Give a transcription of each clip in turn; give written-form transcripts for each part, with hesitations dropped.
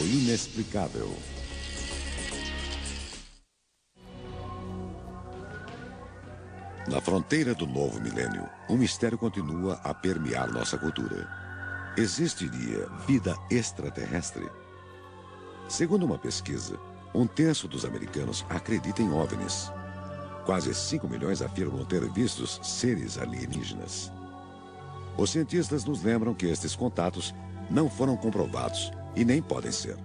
inexplicável. Na fronteira do novo milênio, um mistério continua a permear nossa cultura. Existiria vida extraterrestre? Segundo uma pesquisa, 1/3 dos americanos acredita em OVNIs. Quase 5 milhões afirmam ter vistos seres alienígenas. Os cientistas nos lembram que estes contatos não foram comprovados e nem podem ser.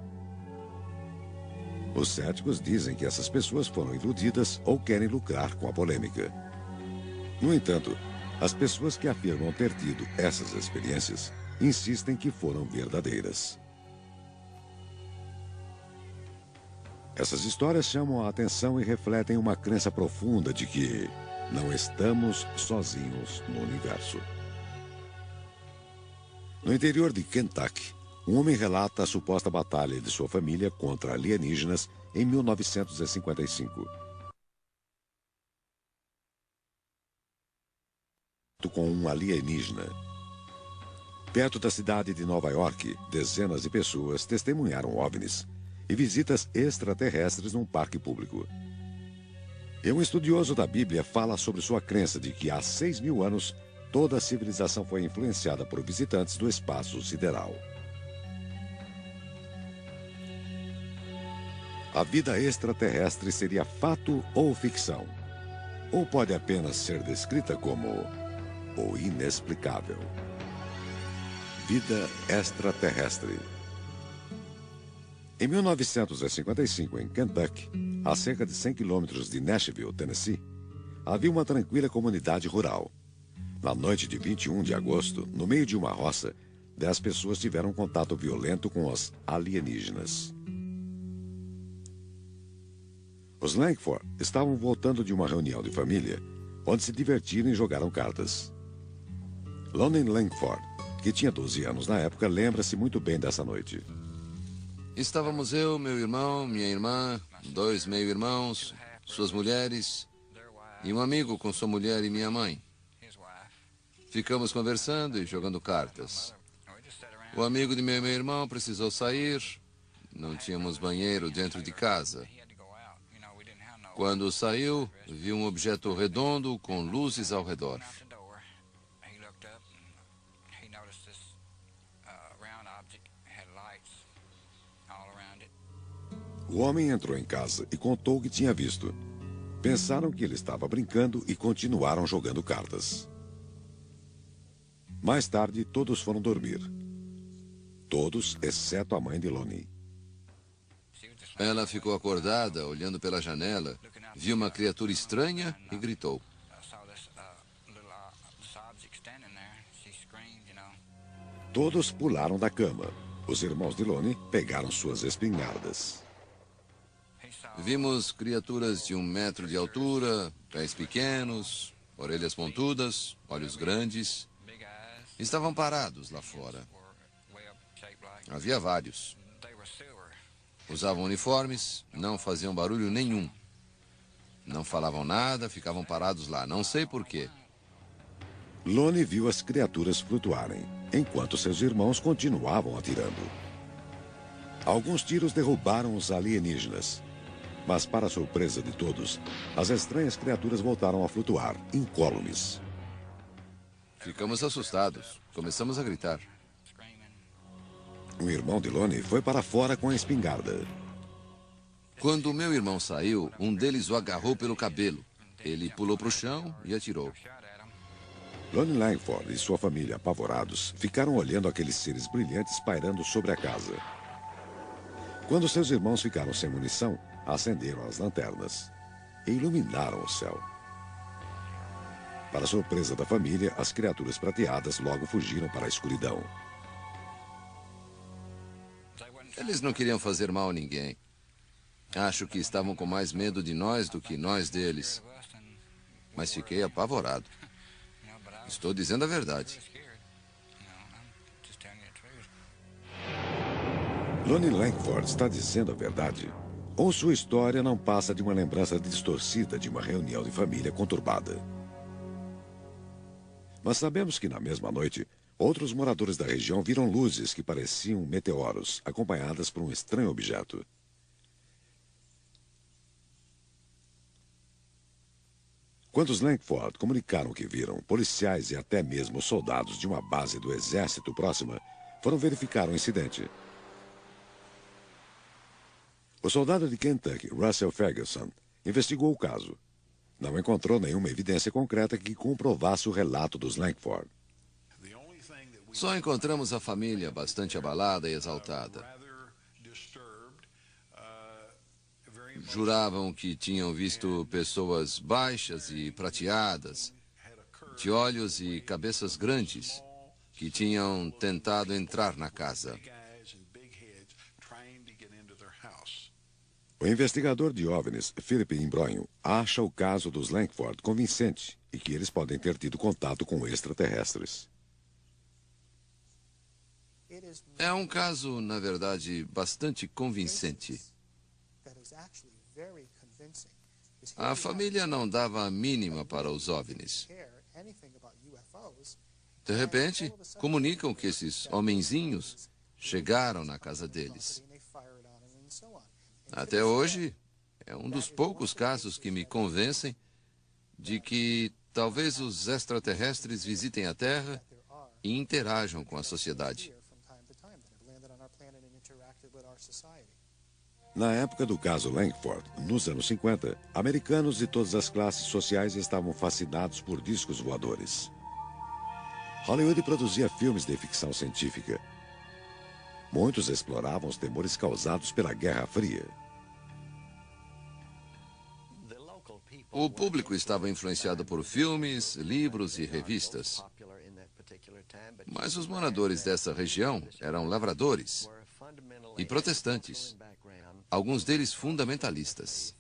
Os céticos dizem que essas pessoas foram iludidas ou querem lucrar com a polêmica. No entanto, as pessoas que afirmam ter tido essas experiências insistem que foram verdadeiras. Essas histórias chamam a atenção e refletem uma crença profunda de que não estamos sozinhos no universo. No interior de Kentucky, um homem relata a suposta batalha de sua família contra alienígenas em 1955. Com um alienígena. Perto da cidade de Nova York, dezenas de pessoas testemunharam OVNIs e visitas extraterrestres num parque público. E um estudioso da Bíblia fala sobre sua crença de que há 6.000 anos toda a civilização foi influenciada por visitantes do espaço sideral. A vida extraterrestre seria fato ou ficção? Ou pode apenas ser descrita como o inexplicável? Vida extraterrestre. Em 1955, em Kentucky, a cerca de 100 quilômetros de Nashville, Tennessee, havia uma tranquila comunidade rural. Na noite de 21 de agosto, no meio de uma roça, 10 pessoas tiveram contato violento com os alienígenas. Os Langford estavam voltando de uma reunião de família, onde se divertiram e jogaram cartas. Lonnie Langford, que tinha 12 anos na época, lembra-se muito bem dessa noite. Estávamos eu, meu irmão, minha irmã, 2 meio-irmãos, suas mulheres e um amigo com sua mulher e minha mãe. Ficamos conversando e jogando cartas. O amigo de meu meio-irmão precisou sair, não tínhamos banheiro dentro de casa. Quando saiu, viu um objeto redondo com luzes ao redor. O homem entrou em casa e contou o que tinha visto. Pensaram que ele estava brincando e continuaram jogando cartas. Mais tarde, todos foram dormir. Todos, exceto a mãe de Lonnie. Ela ficou acordada, olhando pela janela, viu uma criatura estranha e gritou. Todos pularam da cama. Os irmãos de Lonnie pegaram suas espingardas. Vimos criaturas de 1 metro de altura, pés pequenos, orelhas pontudas, olhos grandes. Estavam parados lá fora. Havia vários. Usavam uniformes, não faziam barulho nenhum. Não falavam nada, ficavam parados lá, não sei por quê. Lonnie viu as criaturas flutuarem, enquanto seus irmãos continuavam atirando. Alguns tiros derrubaram os alienígenas. Mas, para a surpresa de todos, as estranhas criaturas voltaram a flutuar, incólumes. Ficamos assustados. Começamos a gritar. Um irmão de Lonnie foi para fora com a espingarda. Quando o meu irmão saiu, um deles o agarrou pelo cabelo. Ele pulou para o chão e atirou. Lonnie Langford e sua família, apavorados, ficaram olhando aqueles seres brilhantes pairando sobre a casa. Quando seus irmãos ficaram sem munição, acenderam as lanternas e iluminaram o céu. Para surpresa da família, as criaturas prateadas logo fugiram para a escuridão. Eles não queriam fazer mal a ninguém. Acho que estavam com mais medo de nós do que nós deles. Mas fiquei apavorado. Estou dizendo a verdade. Lonnie Langford está dizendo a verdade. Ou sua história não passa de uma lembrança distorcida de uma reunião de família conturbada. Mas sabemos que na mesma noite, Outros moradores da região viram luzes que pareciam meteoros, acompanhadas por um estranho objeto. Quando os Langford comunicaram o que viram, policiais e até mesmo soldados de uma base do exército próxima foram verificar o incidente. O soldado de Kentucky, Russell Ferguson, investigou o caso. Não encontrou nenhuma evidência concreta que comprovasse o relato dos Langford. Só encontramos a família bastante abalada e exaltada. Juravam que tinham visto pessoas baixas e prateadas, de olhos e cabeças grandes, que tinham tentado entrar na casa. O investigador de OVNIs, Philip Imbronho, acha o caso dos Langford convincente e que eles podem ter tido contato com extraterrestres. É um caso, na verdade, bastante convincente. A família não dava a mínima para os OVNIs. De repente, comunicam que esses homenzinhos chegaram na casa deles. Até hoje, é um dos poucos casos que me convencem de que talvez os extraterrestres visitem a Terra e interajam com a sociedade. Na época do caso Langford, nos anos 50, americanos de todas as classes sociais estavam fascinados por discos voadores. Hollywood produzia filmes de ficção científica. Muitos exploravam os temores causados pela Guerra Fria. O público estava influenciado por filmes, livros e revistas. Mas os moradores dessa região eram lavradores e protestantes, alguns deles fundamentalistas.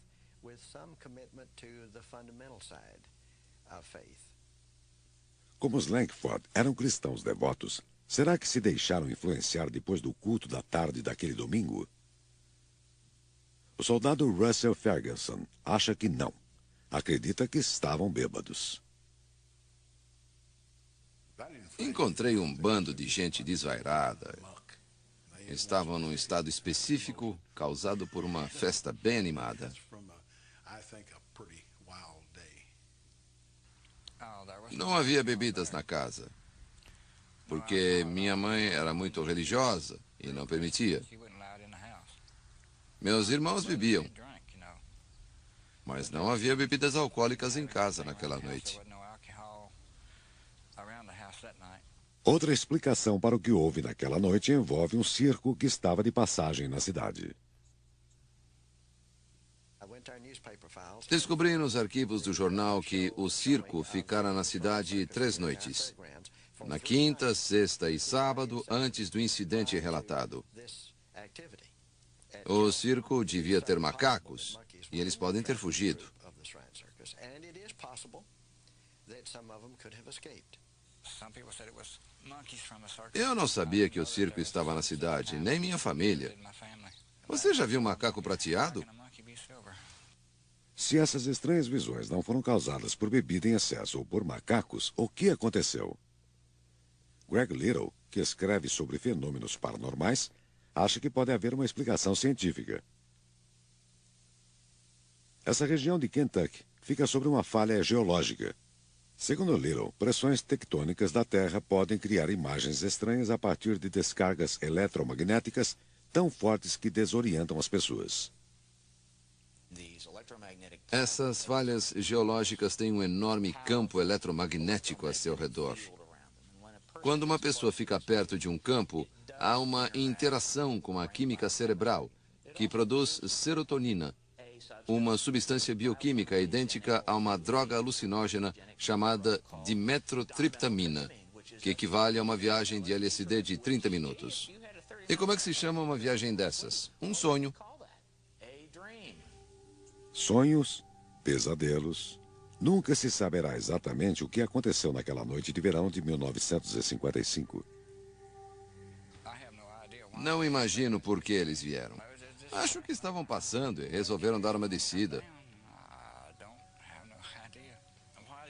Como os Langford eram cristãos devotos, será que se deixaram influenciar depois do culto da tarde daquele domingo? O soldado Russell Ferguson acha que não. Acredita que estavam bêbados. Encontrei um bando de gente desvairada. Estavam num estado específico causado por uma festa bem animada. Não havia bebidas na casa, porque minha mãe era muito religiosa e não permitia. Meus irmãos bebiam, mas não havia bebidas alcoólicas em casa naquela noite. Outra explicação para o que houve naquela noite envolve um circo que estava de passagem na cidade. Descobri nos arquivos do jornal que o circo ficara na cidade 3 noites. Na quinta, sexta e sábado, antes do incidente relatado. O circo devia ter macacos, e eles podem ter fugido. Eu não sabia que o circo estava na cidade, nem minha família. Você já viu um macaco prateado? Se essas estranhas visões não foram causadas por bebida em excesso ou por macacos, o que aconteceu? Greg Little, que escreve sobre fenômenos paranormais, acha que pode haver uma explicação científica. Essa região de Kentucky fica sobre uma falha geológica. Segundo Little, pressões tectônicas da Terra podem criar imagens estranhas a partir de descargas eletromagnéticas tão fortes que desorientam as pessoas. Essas falhas geológicas têm um enorme campo eletromagnético a seu redor. Quando uma pessoa fica perto de um campo, há uma interação com a química cerebral, que produz serotonina, uma substância bioquímica idêntica a uma droga alucinógena chamada dimetrotriptamina, que equivale a uma viagem de LSD de 30 minutos. E como é que se chama uma viagem dessas? Um sonho. Sonhos, pesadelos. Nunca se saberá exatamente o que aconteceu naquela noite de verão de 1955. Não imagino por que eles vieram. Acho que estavam passando e resolveram dar uma descida.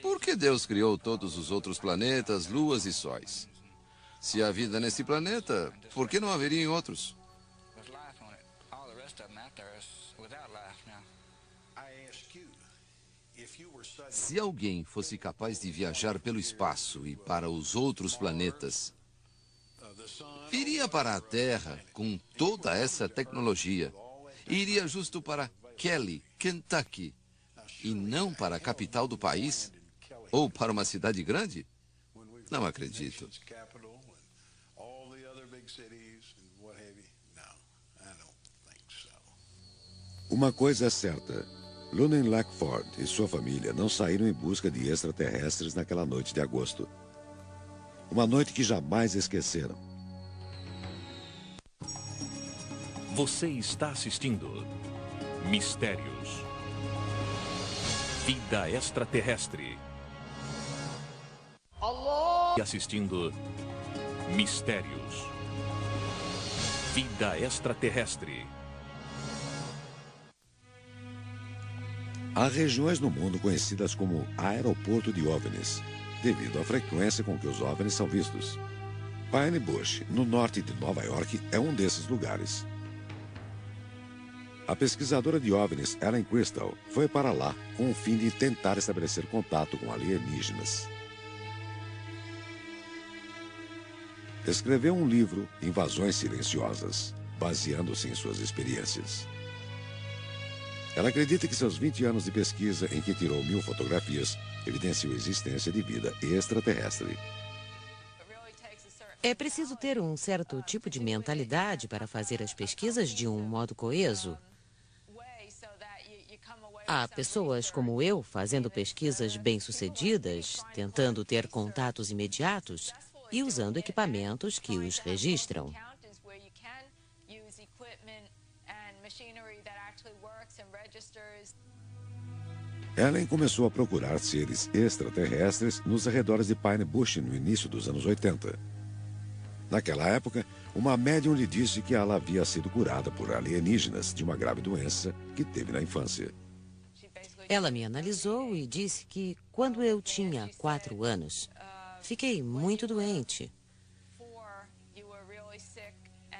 Por que Deus criou todos os outros planetas, luas e sóis? Se há vida nesse planeta, por que não haveria em outros? Se alguém fosse capaz de viajar pelo espaço e para os outros planetas, viria para a Terra com toda essa tecnologia e iria justo para Kelly, Kentucky, e não para a capital do país ou para uma cidade grande? Não acredito. Uma coisa é certa. Lunan Lackford e sua família não saíram em busca de extraterrestres naquela noite de agosto. Uma noite que jamais esqueceram. Você está assistindo Mistérios. Vida extraterrestre. E assistindo Mistérios. Vida extraterrestre. Há regiões no mundo conhecidas como aeroporto de OVNIs, devido à frequência com que os OVNIs são vistos. Pine Bush, no norte de Nova York, é um desses lugares. A pesquisadora de OVNIs, Ellen Crystal, foi para lá com o fim de tentar estabelecer contato com alienígenas. Escreveu um livro, Invasões Silenciosas, baseando-se em suas experiências. Ela acredita que seus 20 anos de pesquisa, em que tirou 1000 fotografias, evidenciam a existência de vida extraterrestre. É preciso ter um certo tipo de mentalidade para fazer as pesquisas de um modo coeso. Há pessoas como eu fazendo pesquisas bem-sucedidas, tentando ter contatos imediatos e usando equipamentos que os registram. Ellen começou a procurar seres extraterrestres nos arredores de Pine Bush no início dos anos 80. Naquela época, uma médium lhe disse que ela havia sido curada por alienígenas de uma grave doença que teve na infância. Ela me analisou e disse que, quando eu tinha 4 anos, fiquei muito doente.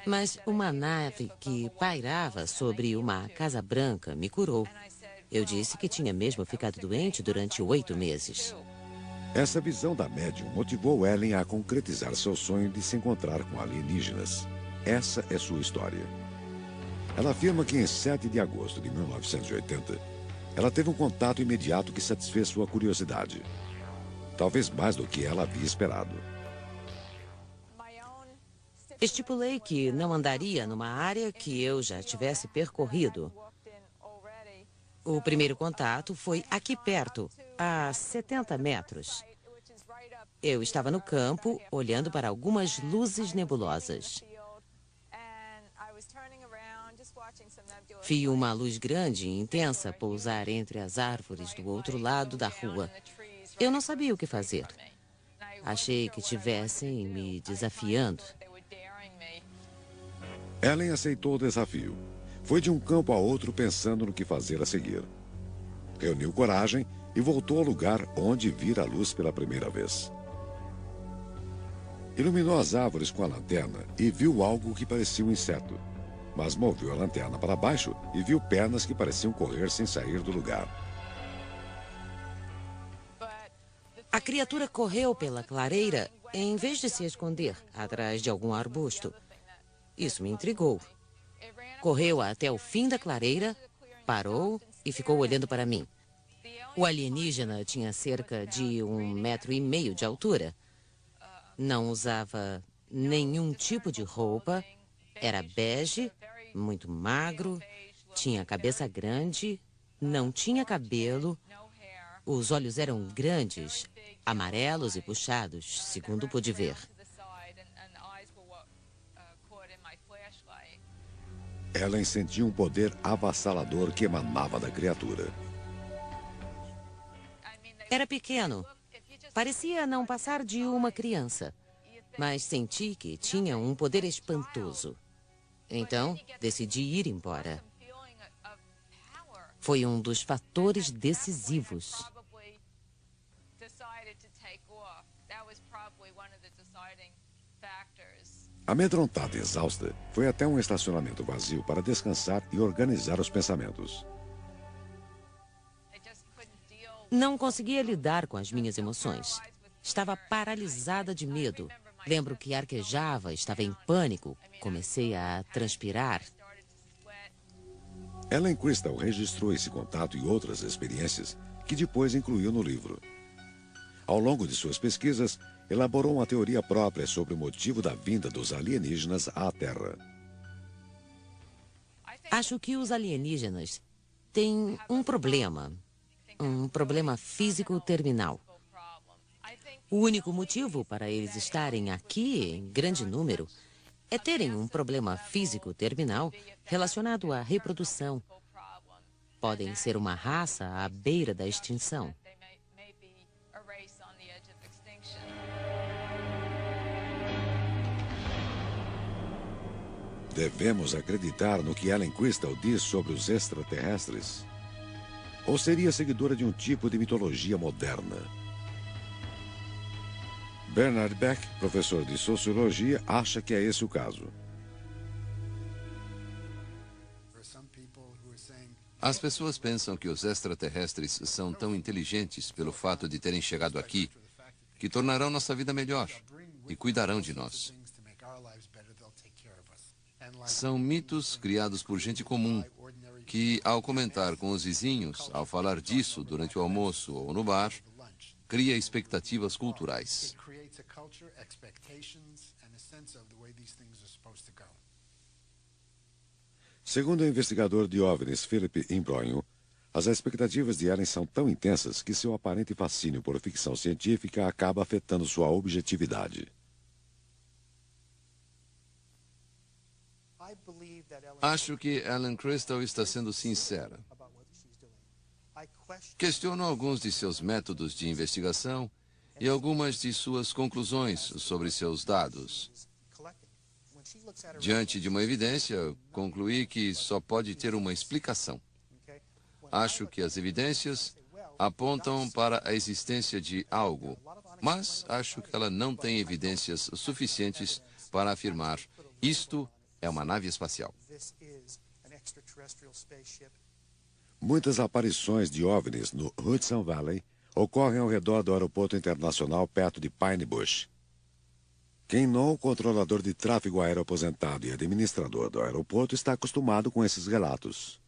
Mas uma nave que pairava sobre uma Casa Branca me curou. Eu disse que tinha mesmo ficado doente durante 8 meses. Essa visão da médium motivou Ellen a concretizar seu sonho de se encontrar com alienígenas. Essa é sua história. Ela afirma que em 7 de agosto de 1980, ela teve um contato imediato que satisfez sua curiosidade. Talvez mais do que ela havia esperado. Estipulei que não andaria numa área que eu já tivesse percorrido. O primeiro contato foi aqui perto, a 70 metros. Eu estava no campo, olhando para algumas luzes nebulosas. Vi uma luz grande e intensa pousar entre as árvores do outro lado da rua. Eu não sabia o que fazer. Achei que estivessem me desafiando. Ellen aceitou o desafio. Foi de um campo a outro pensando no que fazer a seguir. Reuniu coragem e voltou ao lugar onde vira a luz pela primeira vez. Iluminou as árvores com a lanterna e viu algo que parecia um inseto. Mas moveu a lanterna para baixo e viu pernas que pareciam correr sem sair do lugar. A criatura correu pela clareira em vez de se esconder atrás de algum arbusto. Isso me intrigou. Correu até o fim da clareira, parou e ficou olhando para mim. O alienígena tinha cerca de 1,5 metros de altura. Não usava nenhum tipo de roupa. Era bege, muito magro, tinha a cabeça grande, não tinha cabelo. Os olhos eram grandes, amarelos e puxados, segundo pude ver. Ellen sentia um poder avassalador que emanava da criatura. Era pequeno. Parecia não passar de uma criança. Mas senti que tinha um poder espantoso. Então, decidi ir embora. Foi um dos fatores decisivos. Amedrontada e exausta, foi até um estacionamento vazio para descansar e organizar os pensamentos. Não conseguia lidar com as minhas emoções. Estava paralisada de medo. Lembro que arquejava, estava em pânico. Comecei a transpirar. Ellen Crystal registrou esse contato e outras experiências que depois incluiu no livro. Ao longo de suas pesquisas, elaborou uma teoria própria sobre o motivo da vinda dos alienígenas à Terra. Acho que os alienígenas têm um problema físico terminal. O único motivo para eles estarem aqui em grande número é terem um problema físico terminal relacionado à reprodução. Podem ser uma raça à beira da extinção. Devemos acreditar no que Ellen Crystal diz sobre os extraterrestres? Ou seria seguidora de um tipo de mitologia moderna? Bernard Beck, professor de sociologia, acha que é esse o caso. As pessoas pensam que os extraterrestres são tão inteligentes pelo fato de terem chegado aqui, que tornarão nossa vida melhor e cuidarão de nós. São mitos criados por gente comum, que, ao comentar com os vizinhos, ao falar disso durante o almoço ou no bar, cria expectativas culturais. Segundo o investigador de OVNIs Philip Imbronho, as expectativas de Ellen são tão intensas que seu aparente fascínio por ficção científica acaba afetando sua objetividade. Acho que Ellen Crystal está sendo sincera. Questiono alguns de seus métodos de investigação e algumas de suas conclusões sobre seus dados. Diante de uma evidência, concluí que só pode ter uma explicação. Acho que as evidências apontam para a existência de algo, mas acho que ela não tem evidências suficientes para afirmar isto é uma nave espacial. Muitas aparições de OVNIs no Hudson Valley ocorrem ao redor do aeroporto internacional perto de Pine Bush. Ken No, controlador de tráfego aéreo aposentado e administrador do aeroporto, está acostumado com esses relatos.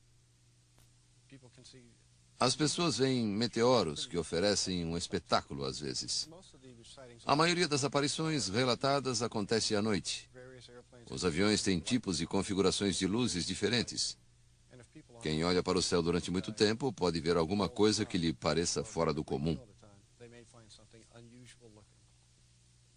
As pessoas veem meteoros que oferecem um espetáculo às vezes. A maioria das aparições relatadas acontece à noite. Os aviões têm tipos e configurações de luzes diferentes. Quem olha para o céu durante muito tempo pode ver alguma coisa que lhe pareça fora do comum.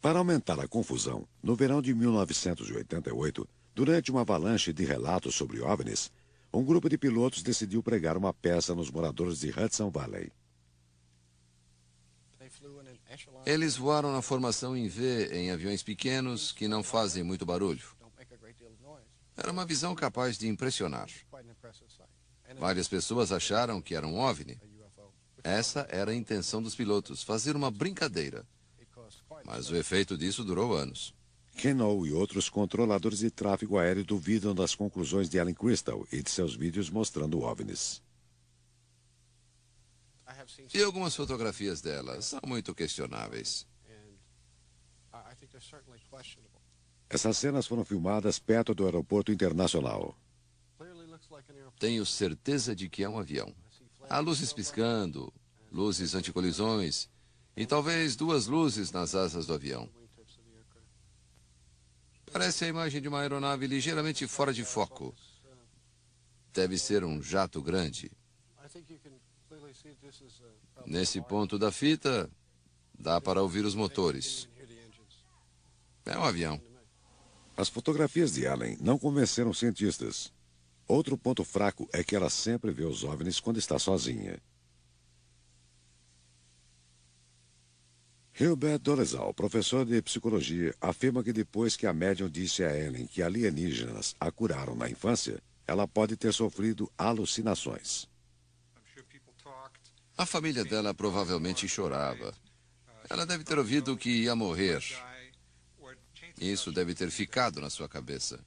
Para aumentar a confusão, no verão de 1988, durante uma avalanche de relatos sobre OVNIs, um grupo de pilotos decidiu pregar uma peça nos moradores de Hudson Valley. Eles voaram na formação em V em aviões pequenos que não fazem muito barulho. Era uma visão capaz de impressionar. Várias pessoas acharam que era um OVNI. Essa era a intenção dos pilotos, fazer uma brincadeira. Mas o efeito disso durou anos. Ken No e outros controladores de tráfego aéreo duvidam das conclusões de Ellen Crystal e de seus vídeos mostrando OVNIs. E algumas fotografias dela são muito questionáveis. Essas cenas foram filmadas perto do aeroporto internacional. Tenho certeza de que é um avião. Há luzes piscando, luzes anticolisões e talvez duas luzes nas asas do avião. Parece a imagem de uma aeronave ligeiramente fora de foco. Deve ser um jato grande. Nesse ponto da fita, dá para ouvir os motores. É um avião. As fotografias de Ellen não convenceram cientistas. Outro ponto fraco é que ela sempre vê os OVNIs quando está sozinha. Hilbert Dolezal, professor de psicologia, afirma que depois que a médium disse a Ellen que alienígenas a curaram na infância, ela pode ter sofrido alucinações. A família dela provavelmente chorava. Ela deve ter ouvido que ia morrer. Isso deve ter ficado na sua cabeça.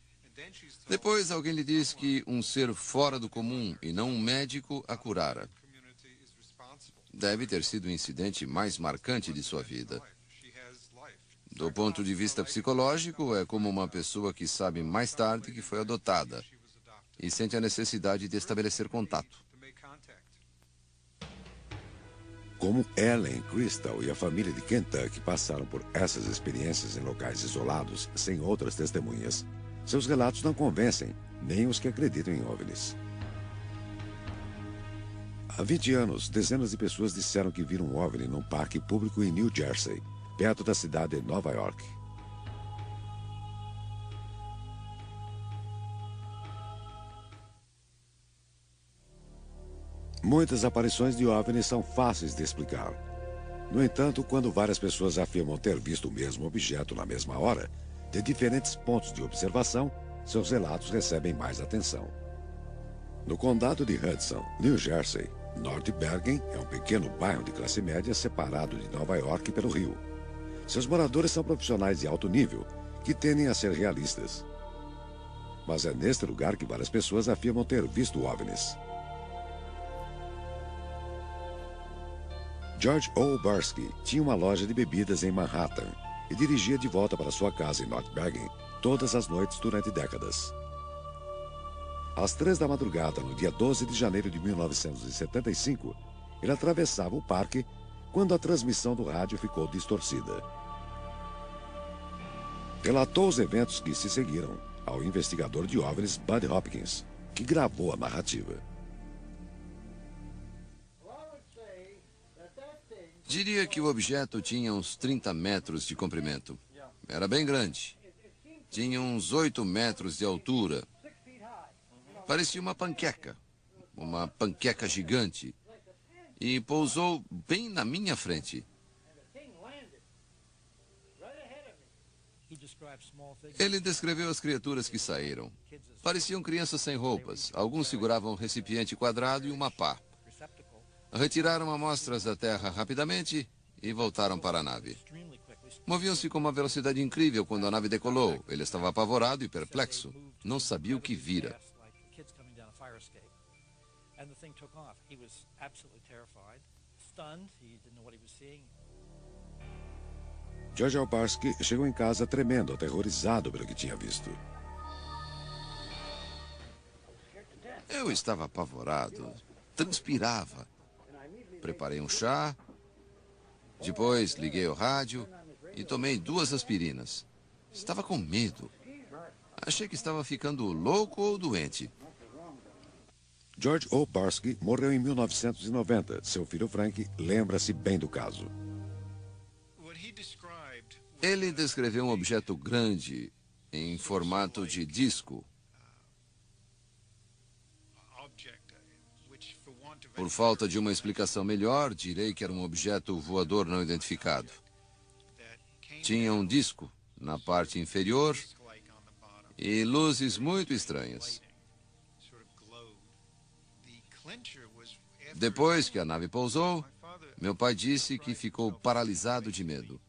Depois, alguém lhe diz que um ser fora do comum e não um médico a curara. Deve ter sido o incidente mais marcante de sua vida. Do ponto de vista psicológico, é como uma pessoa que sabe mais tarde que foi adotada e sente a necessidade de estabelecer contato. Como Ellen, Crystal e a família de Kentucky passaram por essas experiências em locais isolados, sem outras testemunhas, seus relatos não convencem nem os que acreditam em OVNIs. Há 20 anos, dezenas de pessoas disseram que viram um OVNI num parque público em New Jersey, perto da cidade de Nova York. Muitas aparições de OVNIs são fáceis de explicar. No entanto, quando várias pessoas afirmam ter visto o mesmo objeto na mesma hora, de diferentes pontos de observação, seus relatos recebem mais atenção. No condado de Hudson, New Jersey, North Bergen é um pequeno bairro de classe média separado de Nova York pelo rio. Seus moradores são profissionais de alto nível, que tendem a ser realistas. Mas é neste lugar que várias pessoas afirmam ter visto OVNIs. George O. Barsky tinha uma loja de bebidas em Manhattan e dirigia de volta para sua casa em North Bergen todas as noites durante décadas. Às 3 da madrugada, no dia 12 de janeiro de 1975, ele atravessava o parque quando a transmissão do rádio ficou distorcida. Relatou os eventos que se seguiram ao investigador de OVNIs Bud Hopkins, que gravou a narrativa. Diria que o objeto tinha uns 30 metros de comprimento. Era bem grande. Tinha uns 8 metros de altura. Parecia uma panqueca gigante. E pousou bem na minha frente. Ele descreveu as criaturas que saíram. Pareciam crianças sem roupas. Alguns seguravam um recipiente quadrado e uma pá. Retiraram amostras da terra rapidamente e voltaram para a nave. Moviam-se com uma velocidade incrível quando a nave decolou. Ele estava apavorado e perplexo. Não sabia o que vira. George O. Barsky chegou em casa tremendo, aterrorizado pelo que tinha visto. Eu estava apavorado. Transpirava. Preparei um chá. Depois liguei o rádio e tomei 2 aspirinas. Estava com medo. Achei que estava ficando louco ou doente. George O. Barsky morreu em 1990. Seu filho Frank lembra-se bem do caso. Ele descreveu um objeto grande em formato de disco. Por falta de uma explicação melhor, direi que era um objeto voador não identificado. Tinha um disco na parte inferior e luzes muito estranhas. Depois que a nave pousou, meu pai disse que ficou paralisado de medo.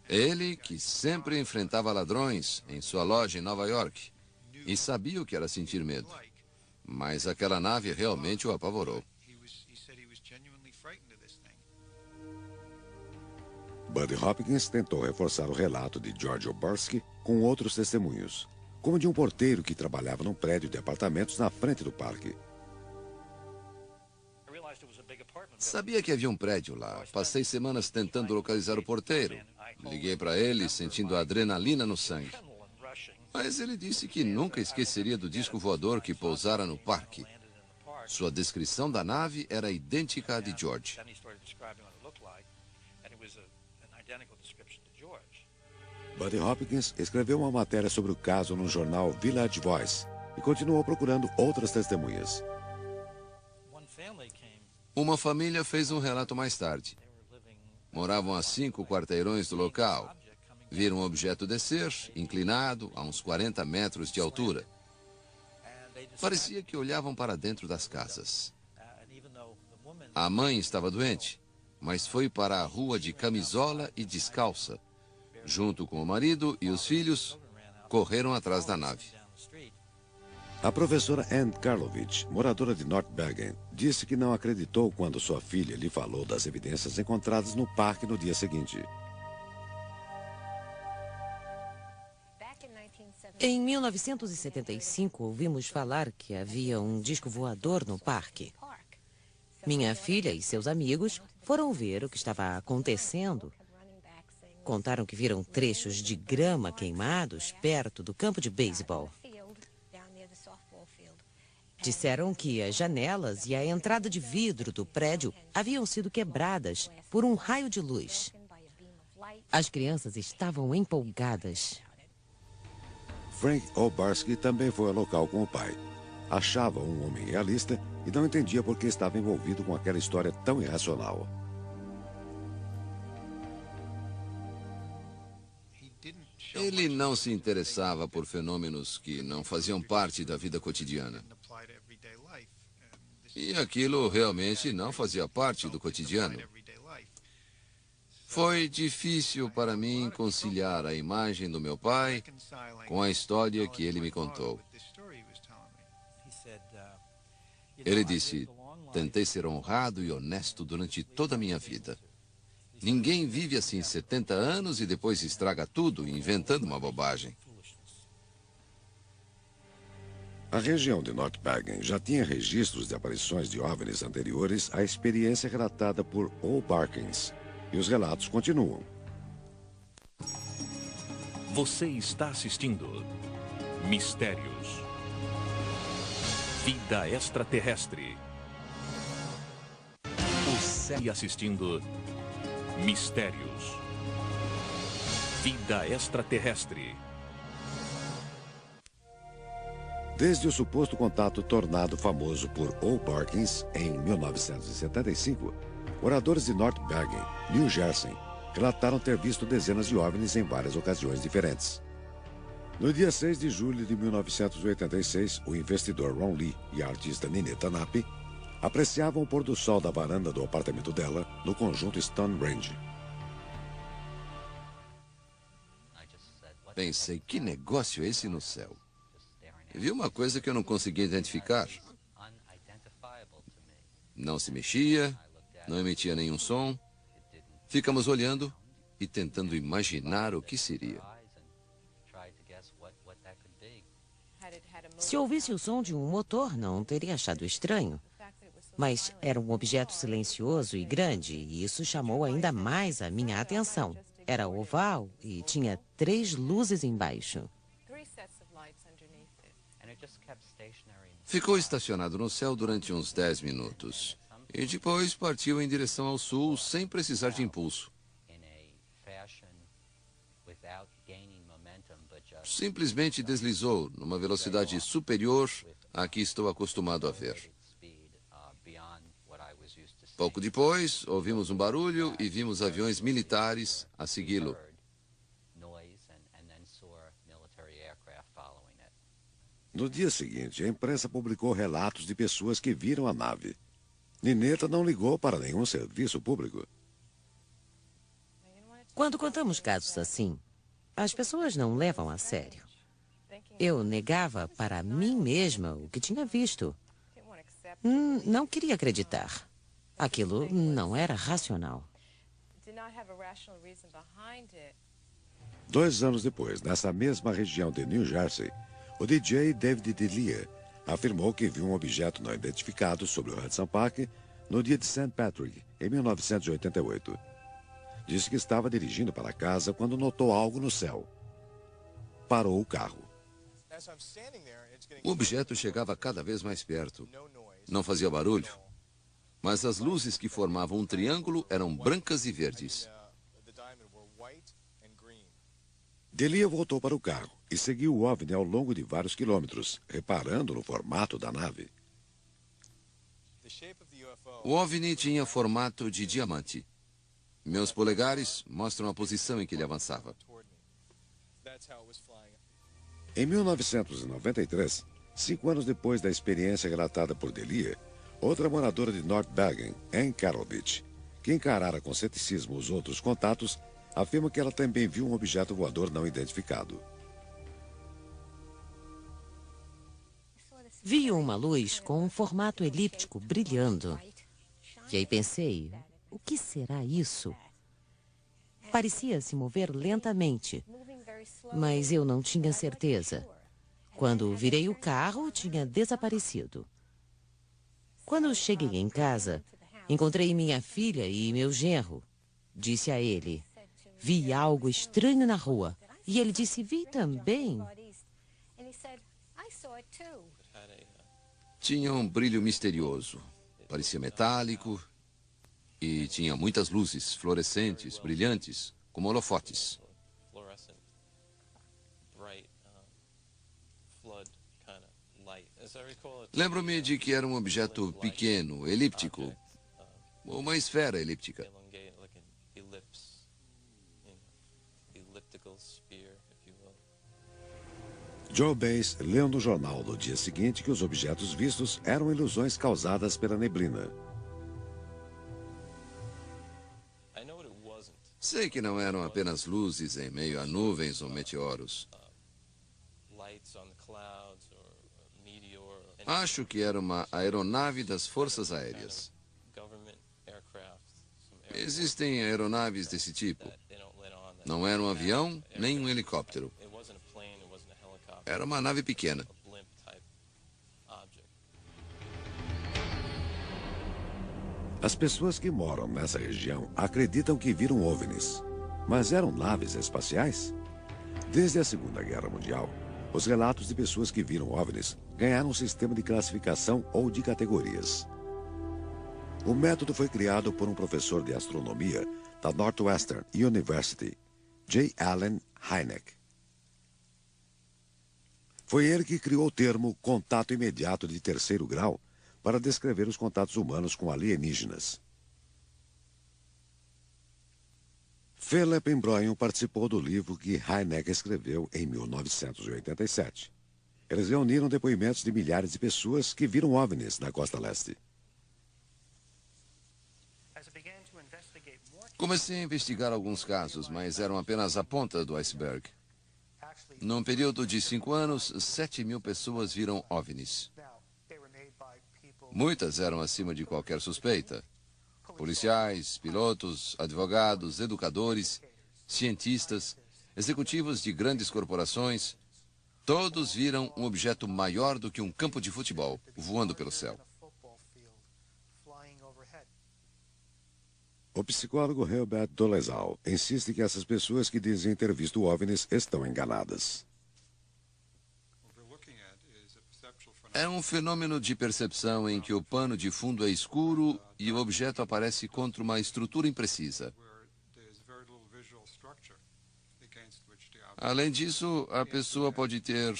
Ele, que sempre enfrentava ladrões em sua loja em Nova York, e sabia o que era sentir medo. Mas aquela nave realmente o apavorou. Bud Hopkins tentou reforçar o relato de George O. Barsky com outros testemunhos, como de um porteiro que trabalhava num prédio de apartamentos na frente do parque. Sabia que havia um prédio lá. Passei semanas tentando localizar o porteiro. Liguei para ele, sentindo a adrenalina no sangue. Mas ele disse que nunca esqueceria do disco voador que pousara no parque. Sua descrição da nave era idêntica à de George. Bud Hopkins escreveu uma matéria sobre o caso no jornal Village Voice e continuou procurando outras testemunhas. Uma família fez um relato mais tarde. Moravam a 5 quarteirões do local. Viram um objeto descer, inclinado, a uns 40 metros de altura. Parecia que olhavam para dentro das casas. A mãe estava doente, mas foi para a rua de camisola e descalça, junto com o marido e os filhos, correram atrás da nave. A professora Ann Karlovich, moradora de North Bergen, disse que não acreditou quando sua filha lhe falou das evidências encontradas no parque no dia seguinte. Em 1975, ouvimos falar que havia um disco voador no parque. Minha filha e seus amigos foram ver o que estava acontecendo. Contaram que viram trechos de grama queimados perto do campo de beisebol. Disseram que as janelas e a entrada de vidro do prédio haviam sido quebradas por um raio de luz. As crianças estavam empolgadas. Frank Obarski também foi ao local com o pai. Achava um homem realista e não entendia por que estava envolvido com aquela história tão irracional. Ele não se interessava por fenômenos que não faziam parte da vida cotidiana. E aquilo realmente não fazia parte do cotidiano. Foi difícil para mim conciliar a imagem do meu pai com a história que ele me contou. Ele disse: tentei ser honrado e honesto durante toda a minha vida. Ninguém vive assim 70 anos e depois estraga tudo inventando uma bobagem. A região de North Bergen já tinha registros de aparições de OVNIs anteriores à experiência relatada por Obarkins. E os relatos continuam. Você está assistindo Mistérios. Vida extraterrestre. E assistindo Mistérios. Vida extraterrestre. Desde o suposto contato tornado famoso por Obarkins em 1975, moradores de North Bergen, New Jersey, relataram ter visto dezenas de OVNIs em várias ocasiões diferentes. No dia 6 de julho de 1986, o investidor Ron Lee e a artista Ninetta Napp apreciavam o pôr do sol da varanda do apartamento dela no conjunto Stone Range. Pensei, que negócio é esse no céu? Vi uma coisa que eu não conseguia identificar. Não se mexia, não emitia nenhum som. Ficamos olhando e tentando imaginar o que seria. Se ouvisse o som de um motor, não teria achado estranho. Mas era um objeto silencioso e grande, e isso chamou ainda mais a minha atenção. Era oval e tinha 3 luzes embaixo. Ficou estacionado no céu durante uns 10 minutos. E depois partiu em direção ao sul sem precisar de impulso. Simplesmente deslizou numa velocidade superior à que estou acostumado a ver. Pouco depois, ouvimos um barulho e vimos aviões militares a segui-lo. No dia seguinte, a imprensa publicou relatos de pessoas que viram a nave. Ninetta não ligou para nenhum serviço público. Quando contamos casos assim, as pessoas não levam a sério. Eu negava para mim mesma o que tinha visto. Não queria acreditar. Aquilo não era racional. 2 anos depois, nessa mesma região de New Jersey, o DJ David Delia afirmou que viu um objeto não identificado sobre o Hudson Park no dia de St. Patrick, em 1988. Disse que estava dirigindo para casa quando notou algo no céu. Parou o carro. O objeto chegava cada vez mais perto. Não fazia barulho, mas as luzes que formavam um triângulo eram brancas e verdes. Delia voltou para o carro e seguiu o OVNI ao longo de vários quilômetros, reparando no formato da nave. O OVNI tinha formato de diamante. Meus polegares mostram a posição em que ele avançava. Em 1993, 5 anos depois da experiência relatada por Delia, outra moradora de North Bergen, Ann Karlovich, que encarara com ceticismo os outros contatos, afirma que ela também viu um objeto voador não identificado. Vi uma luz com um formato elíptico brilhando. E aí pensei, o que será isso? Parecia se mover lentamente, mas eu não tinha certeza. Quando virei o carro, tinha desaparecido. Quando cheguei em casa, encontrei minha filha e meu genro. Disse a ele, vi algo estranho na rua. E ele disse, vi também. Tinha um brilho misterioso. Parecia metálico e tinha muitas luzes fluorescentes, brilhantes, como holofotes. Lembro-me de que era um objeto pequeno, elíptico, uma esfera elíptica. Joe Bass leu no jornal no dia seguinte que os objetos vistos eram ilusões causadas pela neblina. Sei que não eram apenas luzes em meio a nuvens ou meteoros. Acho que era uma aeronave das Forças Aéreas. Existem aeronaves desse tipo. Não era um avião, nem um helicóptero. Era uma nave pequena. As pessoas que moram nessa região acreditam que viram OVNIs. Mas eram naves espaciais? Desde a Segunda Guerra Mundial, os relatos de pessoas que viram OVNIs ganharam um sistema de classificação ou de categorias. O método foi criado por um professor de astronomia da Northwestern University, J. Allen Hynek. Foi ele que criou o termo contato imediato de terceiro grau para descrever os contatos humanos com alienígenas. Philip Embroyon participou do livro que Hynek escreveu em 1987. Eles reuniram depoimentos de milhares de pessoas que viram OVNIs na costa leste. Comecei a investigar alguns casos, mas eram apenas a ponta do iceberg. Num período de 5 anos, 7.000 pessoas viram OVNIs. Muitas eram acima de qualquer suspeita. Policiais, pilotos, advogados, educadores, cientistas, executivos de grandes corporações, todos viram um objeto maior do que um campo de futebol, voando pelo céu. O psicólogo Herbert Dolezal insiste que essas pessoas que dizem ter visto OVNIs estão enganadas. É um fenômeno de percepção em que o pano de fundo é escuro e o objeto aparece contra uma estrutura imprecisa. Além disso, a pessoa pode ter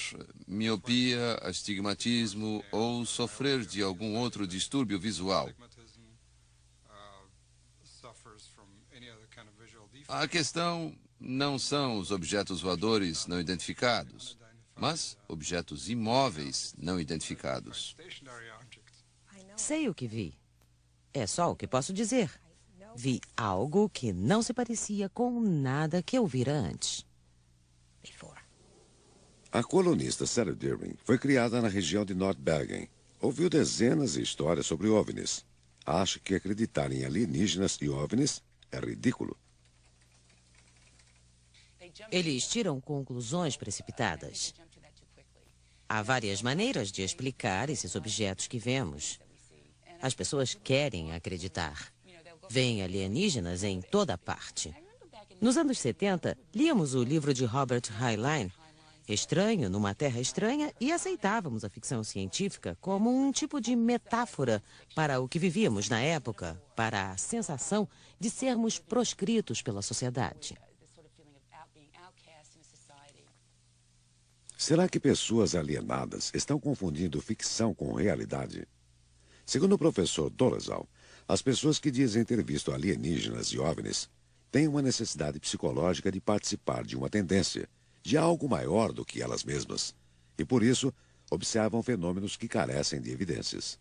miopia, astigmatismo ou sofrer de algum outro distúrbio visual. A questão não são os objetos voadores não identificados, mas objetos imóveis não identificados. Sei o que vi. É só o que posso dizer. Vi algo que não se parecia com nada que eu vira antes. A colunista Sarah Deering foi criada na região de North Bergen. Ouviu dezenas de histórias sobre OVNIs. Acha que acreditar em alienígenas e OVNIs é ridículo. Eles tiram conclusões precipitadas. Há várias maneiras de explicar esses objetos que vemos. As pessoas querem acreditar. Vêm alienígenas em toda parte. Nos anos 70, líamos o livro de Robert Heinlein, Estranho numa Terra Estranha, e aceitávamos a ficção científica como um tipo de metáfora para o que vivíamos na época, para a sensação de sermos proscritos pela sociedade. Será que pessoas alienadas estão confundindo ficção com realidade? Segundo o professor Dolezal, as pessoas que dizem ter visto alienígenas e OVNIs têm uma necessidade psicológica de participar de uma tendência, de algo maior do que elas mesmas, e por isso observam fenômenos que carecem de evidências.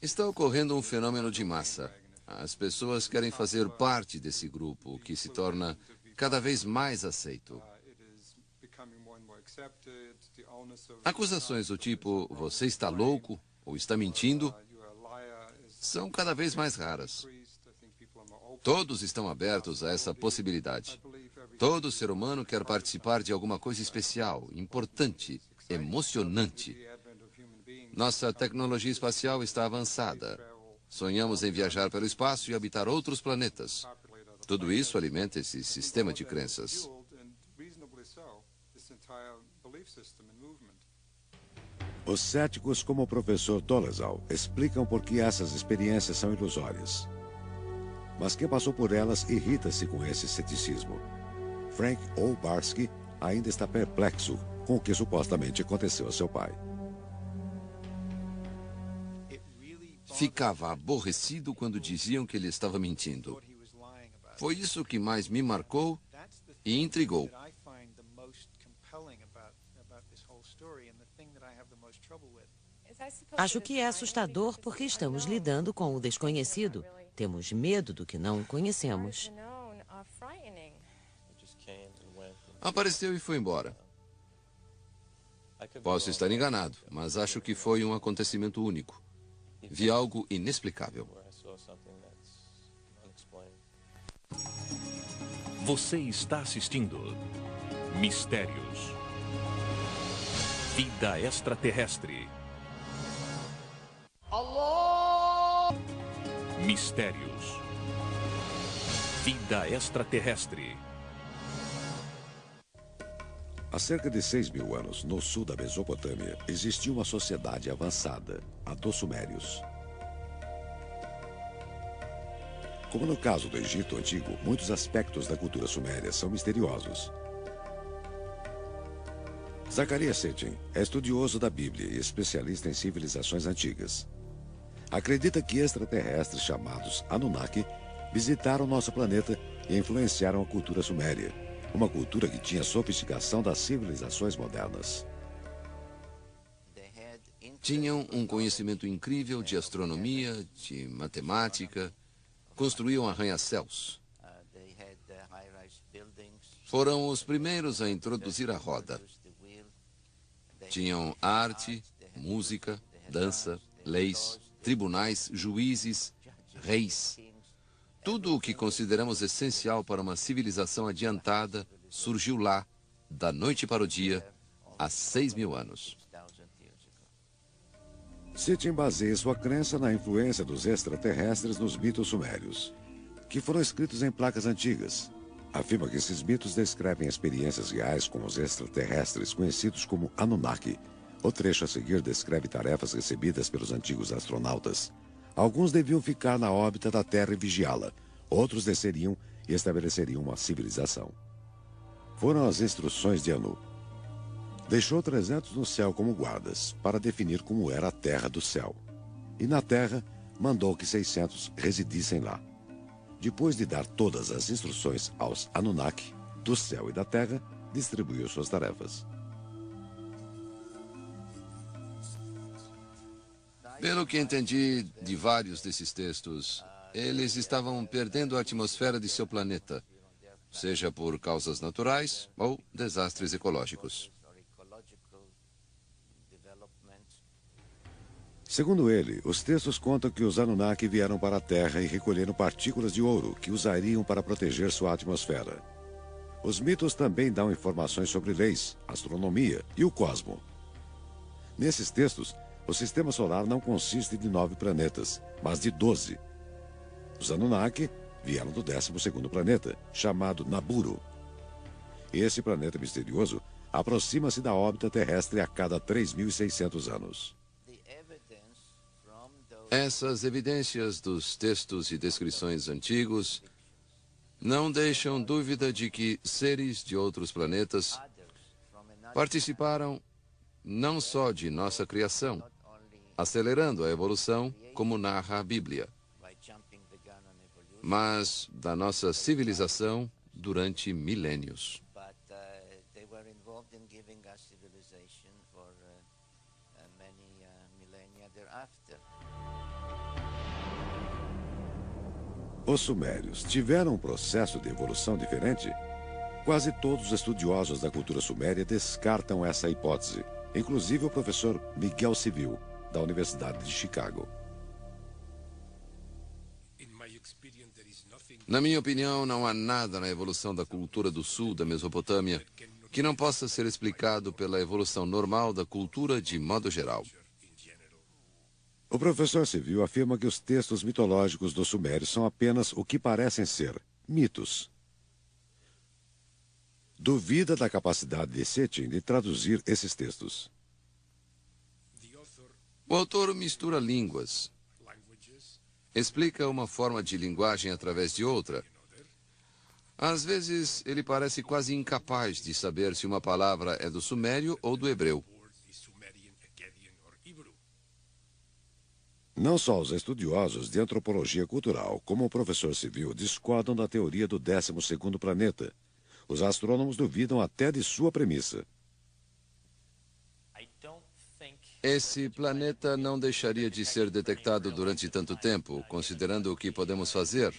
Está ocorrendo um fenômeno de massa. As pessoas querem fazer parte desse grupo, o que se torna cada vez mais aceito. Acusações do tipo, você está louco ou está mentindo, são cada vez mais raras. Todos estão abertos a essa possibilidade. Todo ser humano quer participar de alguma coisa especial, importante, emocionante. Nossa tecnologia espacial está avançada. Sonhamos em viajar pelo espaço e habitar outros planetas. Tudo isso alimenta esse sistema de crenças. Os céticos, como o professor Dolezal, explicam por que essas experiências são ilusórias. Mas quem passou por elas irrita-se com esse ceticismo. Frank Obarski ainda está perplexo com o que supostamente aconteceu a seu pai. Ficava aborrecido quando diziam que ele estava mentindo. Foi isso que mais me marcou e intrigou. Acho que é assustador porque estamos lidando com o desconhecido. Temos medo do que não conhecemos. Apareceu e foi embora. Posso estar enganado, mas acho que foi um acontecimento único. Vi algo inexplicável. Você está assistindo Mistérios. Vida extraterrestre. Mistérios. Vida extraterrestre. Há cerca de 6.000 anos, no sul da Mesopotâmia, existia uma sociedade avançada, a dos Sumérios. Como no caso do Egito Antigo, muitos aspectos da cultura suméria são misteriosos. Zacarias Sitchin é estudioso da Bíblia e especialista em civilizações antigas. Acredita que extraterrestres chamados Anunnaki visitaram nosso planeta e influenciaram a cultura suméria, uma cultura que tinha sofisticação das civilizações modernas. Tinham um conhecimento incrível de astronomia, de matemática, construíam arranha-céus. Foram os primeiros a introduzir a roda. Tinham arte, música, dança, leis, tribunais, juízes, reis. Tudo o que consideramos essencial para uma civilização adiantada surgiu lá, da noite para o dia, há 6.000 anos. Sitchin baseia sua crença na influência dos extraterrestres nos mitos sumérios, que foram escritos em placas antigas. Afirma que esses mitos descrevem experiências reais com os extraterrestres, conhecidos como Anunnaki. O trecho a seguir descreve tarefas recebidas pelos antigos astronautas. Alguns deviam ficar na órbita da Terra e vigiá-la. Outros desceriam e estabeleceriam uma civilização. Foram as instruções de Anu. Deixou 300 no céu como guardas, para definir como era a terra do céu. E na terra, mandou que 600 residissem lá. Depois de dar todas as instruções aos Anunnaki, do céu e da terra, distribuiu suas tarefas. Pelo que entendi de vários desses textos, eles estavam perdendo a atmosfera de seu planeta, seja por causas naturais ou desastres ecológicos. Segundo ele, os textos contam que os Anunnaki vieram para a Terra e recolheram partículas de ouro que usariam para proteger sua atmosfera. Os mitos também dão informações sobre leis, astronomia e o cosmo. Nesses textos, o sistema solar não consiste de 9 planetas, mas de 12. Os Anunnaki vieram do 12º planeta, chamado Naburu. Esse planeta misterioso aproxima-se da órbita terrestre a cada 3.600 anos. Essas evidências dos textos e descrições antigos não deixam dúvida de que seres de outros planetas participaram não só de nossa criação, acelerando a evolução, como narra a Bíblia, mas da nossa civilização durante milênios. Os sumérios tiveram um processo de evolução diferente? Quase todos os estudiosos da cultura suméria descartam essa hipótese, inclusive o professor Miguel Civil, da Universidade de Chicago. Na minha opinião, não há nada na evolução da cultura do sul da Mesopotâmia que não possa ser explicado pela evolução normal da cultura de modo geral. O professor Civil afirma que os textos mitológicos dos sumérios são apenas o que parecem ser, mitos. Duvida da capacidade de Setin de traduzir esses textos. O autor mistura línguas, explica uma forma de linguagem através de outra. Às vezes, ele parece quase incapaz de saber se uma palavra é do sumério ou do hebreu. Não só os estudiosos de antropologia cultural, como o professor Civil, discordam da teoria do 12º planeta. Os astrônomos duvidam até de sua premissa. Esse planeta não deixaria de ser detectado durante tanto tempo, considerando o que podemos fazer,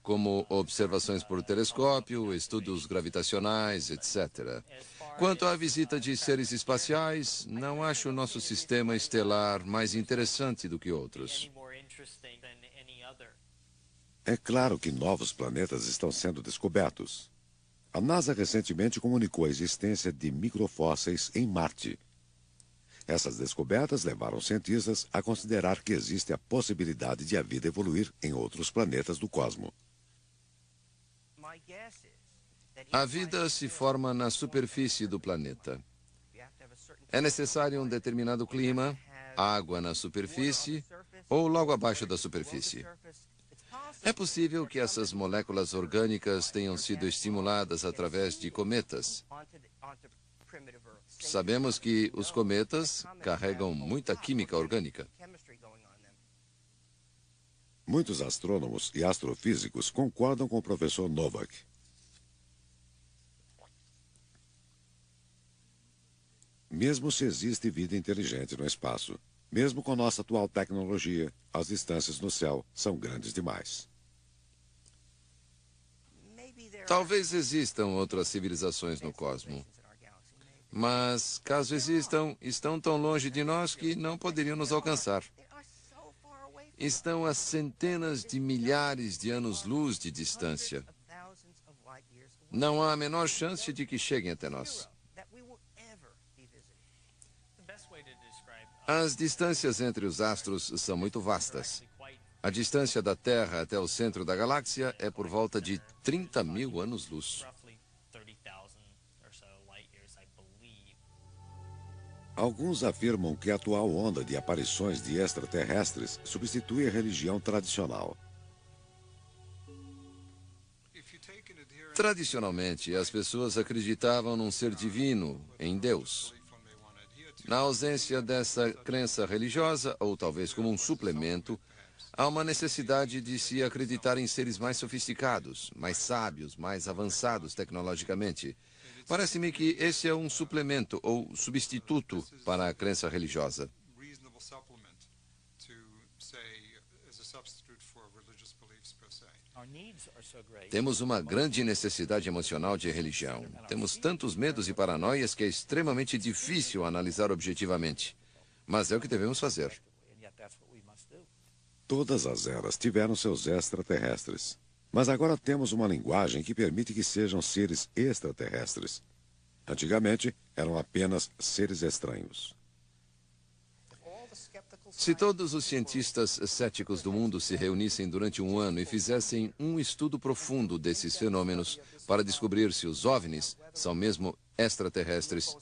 como observações por telescópio, estudos gravitacionais, etc. Quanto à visita de seres espaciais, não acho o nosso sistema estelar mais interessante do que outros. É claro que novos planetas estão sendo descobertos. A NASA recentemente comunicou a existência de microfósseis em Marte. Essas descobertas levaram cientistas a considerar que existe a possibilidade de a vida evoluir em outros planetas do cosmos. A vida se forma na superfície do planeta. É necessário um determinado clima, água na superfície ou logo abaixo da superfície. É possível que essas moléculas orgânicas tenham sido estimuladas através de cometas. Sabemos que os cometas carregam muita química orgânica. Muitos astrônomos e astrofísicos concordam com o professor Novak. Mesmo se existe vida inteligente no espaço, mesmo com nossa atual tecnologia, as distâncias no céu são grandes demais. Talvez existam outras civilizações no cosmos. Mas, caso existam, estão tão longe de nós que não poderiam nos alcançar. Estão a centenas de milhares de anos-luz de distância. Não há a menor chance de que cheguem até nós. As distâncias entre os astros são muito vastas. A distância da Terra até o centro da galáxia é por volta de 30.000 anos-luz. Alguns afirmam que a atual onda de aparições de extraterrestres substitui a religião tradicional. Tradicionalmente, as pessoas acreditavam num ser divino, em Deus. Na ausência dessa crença religiosa, ou talvez como um suplemento, há uma necessidade de se acreditar em seres mais sofisticados, mais sábios, mais avançados tecnologicamente. Parece-me que esse é um suplemento ou substituto para a crença religiosa. Temos uma grande necessidade emocional de religião. Temos tantos medos e paranoias que é extremamente difícil analisar objetivamente. Mas é o que devemos fazer. Todas as eras tiveram seus extraterrestres. Mas agora temos uma linguagem que permite que sejam seres extraterrestres. Antigamente, eram apenas seres estranhos. Se todos os cientistas céticos do mundo se reunissem durante um ano e fizessem um estudo profundo desses fenômenos para descobrir se os OVNIs são mesmo extraterrestres,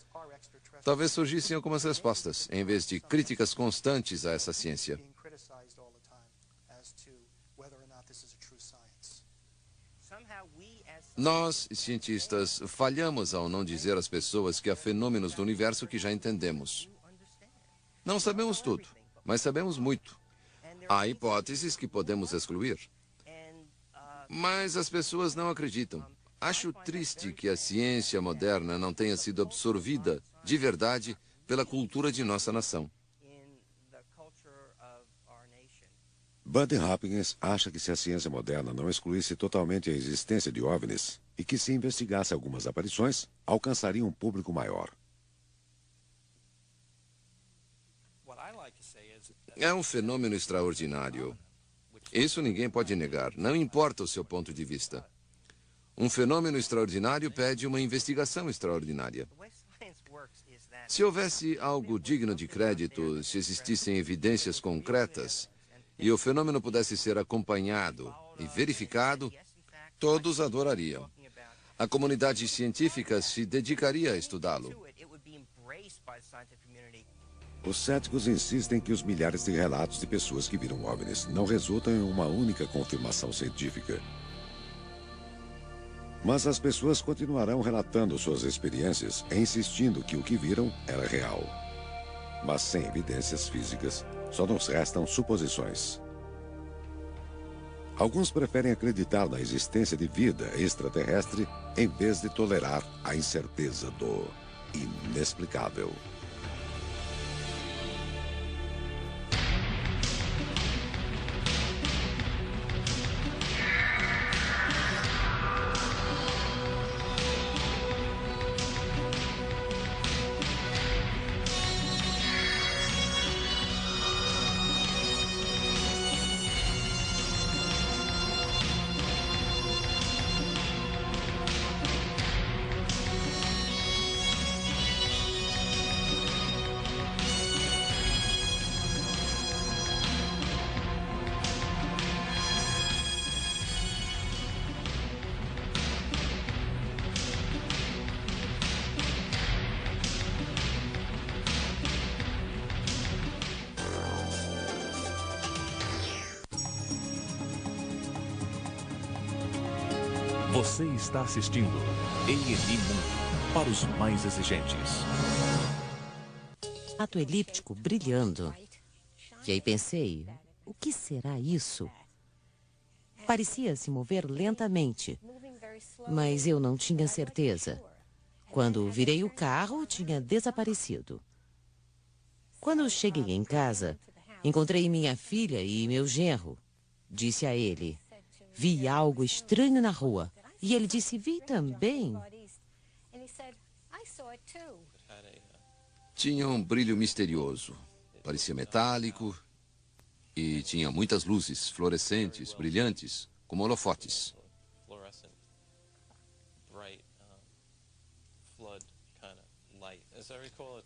talvez surgissem algumas respostas, em vez de críticas constantes a essa ciência. Nós, cientistas, falhamos ao não dizer às pessoas que há fenômenos do universo que já entendemos. Não sabemos tudo, mas sabemos muito. Há hipóteses que podemos excluir. Mas as pessoas não acreditam. Acho triste que a ciência moderna não tenha sido absorvida, de verdade, pela cultura de nossa nação. Buddy Hopkins acha que se a ciência moderna não excluísse totalmente a existência de OVNIs e que se investigasse algumas aparições, alcançaria um público maior. É um fenômeno extraordinário. Isso ninguém pode negar, não importa o seu ponto de vista. Um fenômeno extraordinário pede uma investigação extraordinária. Se houvesse algo digno de crédito, se existissem evidências concretas e o fenômeno pudesse ser acompanhado e verificado, todos adorariam. A comunidade científica se dedicaria a estudá-lo. Os céticos insistem que os milhares de relatos de pessoas que viram OVNIs não resultam em uma única confirmação científica. Mas as pessoas continuarão relatando suas experiências e insistindo que o que viram era real. Mas sem evidências físicas, só nos restam suposições. Alguns preferem acreditar na existência de vida extraterrestre em vez de tolerar a incerteza do inexplicável. Você está assistindo A&E Mundo para os mais exigentes. Ato elíptico brilhando. E aí pensei, o que será isso? Parecia se mover lentamente, mas eu não tinha certeza. Quando virei o carro, tinha desaparecido. Quando cheguei em casa, encontrei minha filha e meu genro. Disse a ele, vi algo estranho na rua. E ele disse, vi também. Tinha um brilho misterioso. Parecia metálico e tinha muitas luzes fluorescentes, brilhantes, como holofotes.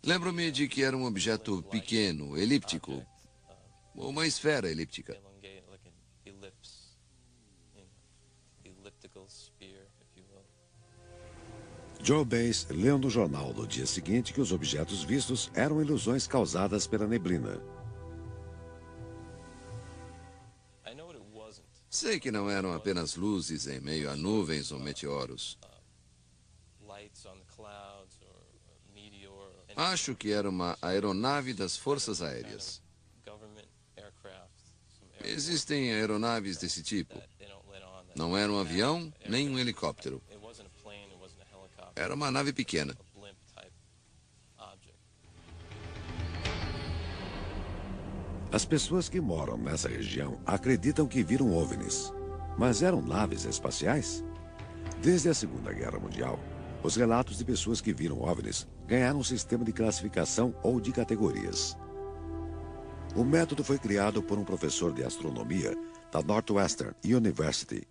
Lembro-me de que era um objeto pequeno, elíptico, uma esfera elíptica. Joe Bass leu no jornal no dia seguinte que os objetos vistos eram ilusões causadas pela neblina. Sei que não eram apenas luzes em meio a nuvens ou meteoros. Acho que era uma aeronave das Forças Aéreas. Existem aeronaves desse tipo. Não era um avião, nem um helicóptero. Era uma nave pequena. As pessoas que moram nessa região acreditam que viram OVNIs. Mas eram naves espaciais? Desde a Segunda Guerra Mundial, os relatos de pessoas que viram OVNIs ganharam um sistema de classificação ou de categorias. O método foi criado por um professor de astronomia da Northwestern University,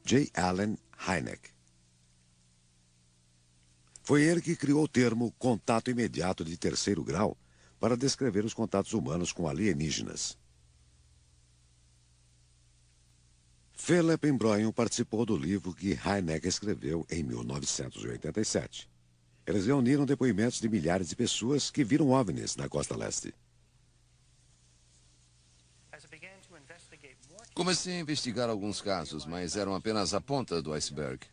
J. Allen Hynek. Foi ele que criou o termo contato imediato de terceiro grau para descrever os contatos humanos com alienígenas. Philip Embroyon participou do livro que Hynek escreveu em 1987. Eles reuniram depoimentos de milhares de pessoas que viram OVNIs na costa leste. Comecei a investigar alguns casos, mas eram apenas a ponta do iceberg.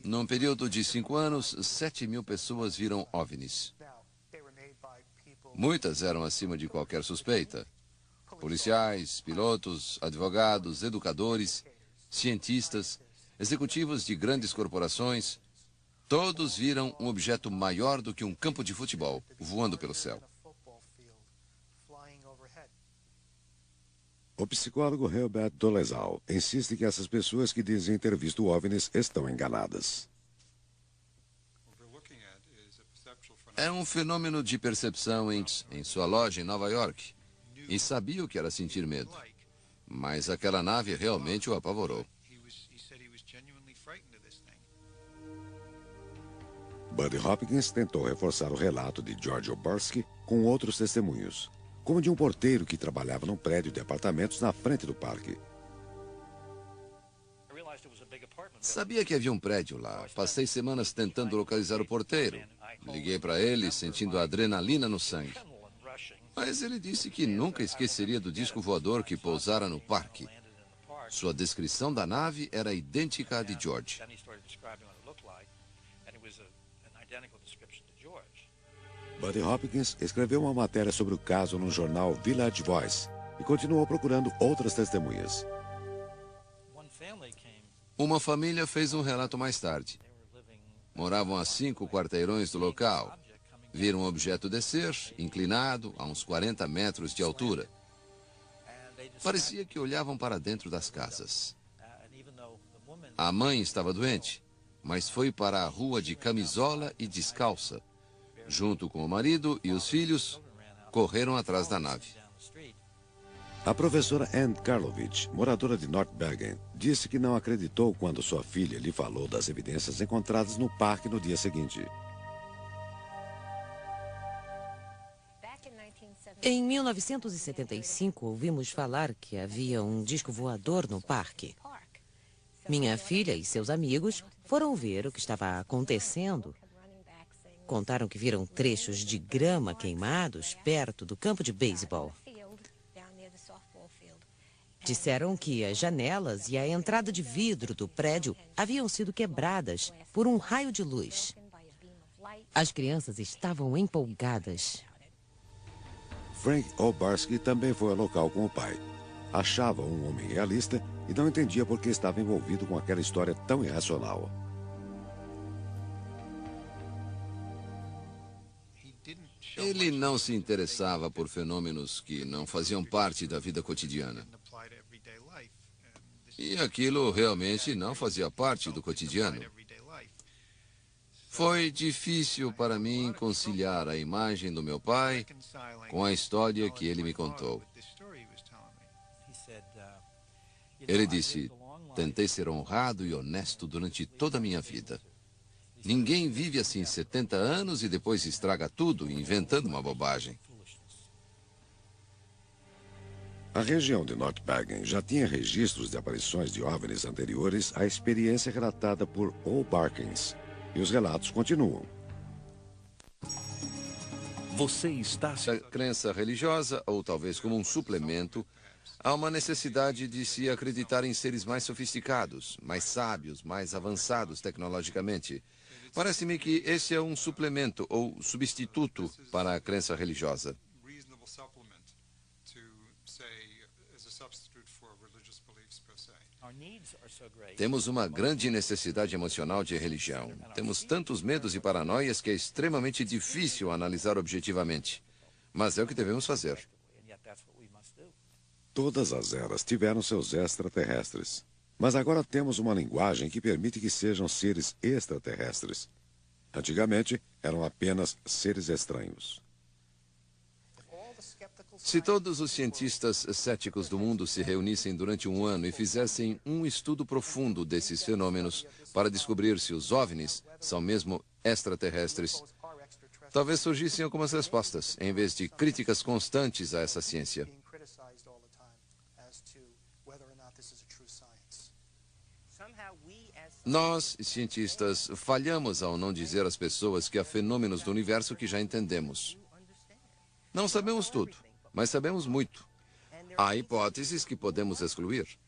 Num período de 5 anos, 7.000 pessoas viram OVNIs. Muitas eram acima de qualquer suspeita. Policiais, pilotos, advogados, educadores, cientistas, executivos de grandes corporações, todos viram um objeto maior do que um campo de futebol, voando pelo céu. O psicólogo Herbert Dolezal insiste que essas pessoas que dizem ter visto OVNIs estão enganadas. É um fenômeno de percepção em sua loja em Nova York. E sabia o que era sentir medo. Mas aquela nave realmente o apavorou. Buddy Hopkins tentou reforçar o relato de George Obarski com outros testemunhos, como de um porteiro que trabalhava num prédio de apartamentos na frente do parque. Sabia que havia um prédio lá. Passei semanas tentando localizar o porteiro. Liguei para ele, sentindo a adrenalina no sangue. Mas ele disse que nunca esqueceria do disco voador que pousara no parque. Sua descrição da nave era idêntica à de George. Buddy Hopkins escreveu uma matéria sobre o caso no jornal Village Voice e continuou procurando outras testemunhas. Uma família fez um relato mais tarde. Moravam a 5 quarteirões do local. Viram um objeto descer, inclinado, a uns 40 metros de altura. Parecia que olhavam para dentro das casas. A mãe estava doente, mas foi para a rua de camisola e descalça. Junto com o marido e os filhos, correram atrás da nave. A professora Ann Karlovich, moradora de North Bergen, disse que não acreditou quando sua filha lhe falou das evidências encontradas no parque no dia seguinte. Em 1975, ouvimos falar que havia um disco voador no parque. Minha filha e seus amigos foram ver o que estava acontecendo. Contaram que viram trechos de grama queimados perto do campo de beisebol. Disseram que as janelas e a entrada de vidro do prédio haviam sido quebradas por um raio de luz. As crianças estavam empolgadas. Frank Obarski também foi ao local com o pai. Achava um homem realista e não entendia por que estava envolvido com aquela história tão irracional. Ele não se interessava por fenômenos que não faziam parte da vida cotidiana. E aquilo realmente não fazia parte do cotidiano. Foi difícil para mim conciliar a imagem do meu pai com a história que ele me contou. Ele disse: tentei ser honrado e honesto durante toda a minha vida. Ninguém vive assim 70 anos e depois estraga tudo inventando uma bobagem. A região de North Bergen já tinha registros de aparições de OVNIs anteriores à experiência relatada por Obarkins. E os relatos continuam. Você está... A crença religiosa, ou talvez como um suplemento, há uma necessidade de se acreditar em seres mais sofisticados, mais sábios, mais avançados tecnologicamente. Parece-me que esse é um suplemento ou substituto para a crença religiosa. Temos uma grande necessidade emocional de religião. Temos tantos medos e paranoias que é extremamente difícil analisar objetivamente. Mas é o que devemos fazer. Todas as eras tiveram seus extraterrestres. Mas agora temos uma linguagem que permite que sejam seres extraterrestres. Antigamente, eram apenas seres estranhos. Se todos os cientistas céticos do mundo se reunissem durante um ano e fizessem um estudo profundo desses fenômenos para descobrir se os OVNIs são mesmo extraterrestres, talvez surgissem algumas respostas, em vez de críticas constantes a essa ciência. Nós, cientistas, falhamos ao não dizer às pessoas que há fenômenos do universo que já entendemos. Não sabemos tudo, mas sabemos muito. Há hipóteses que podemos excluir.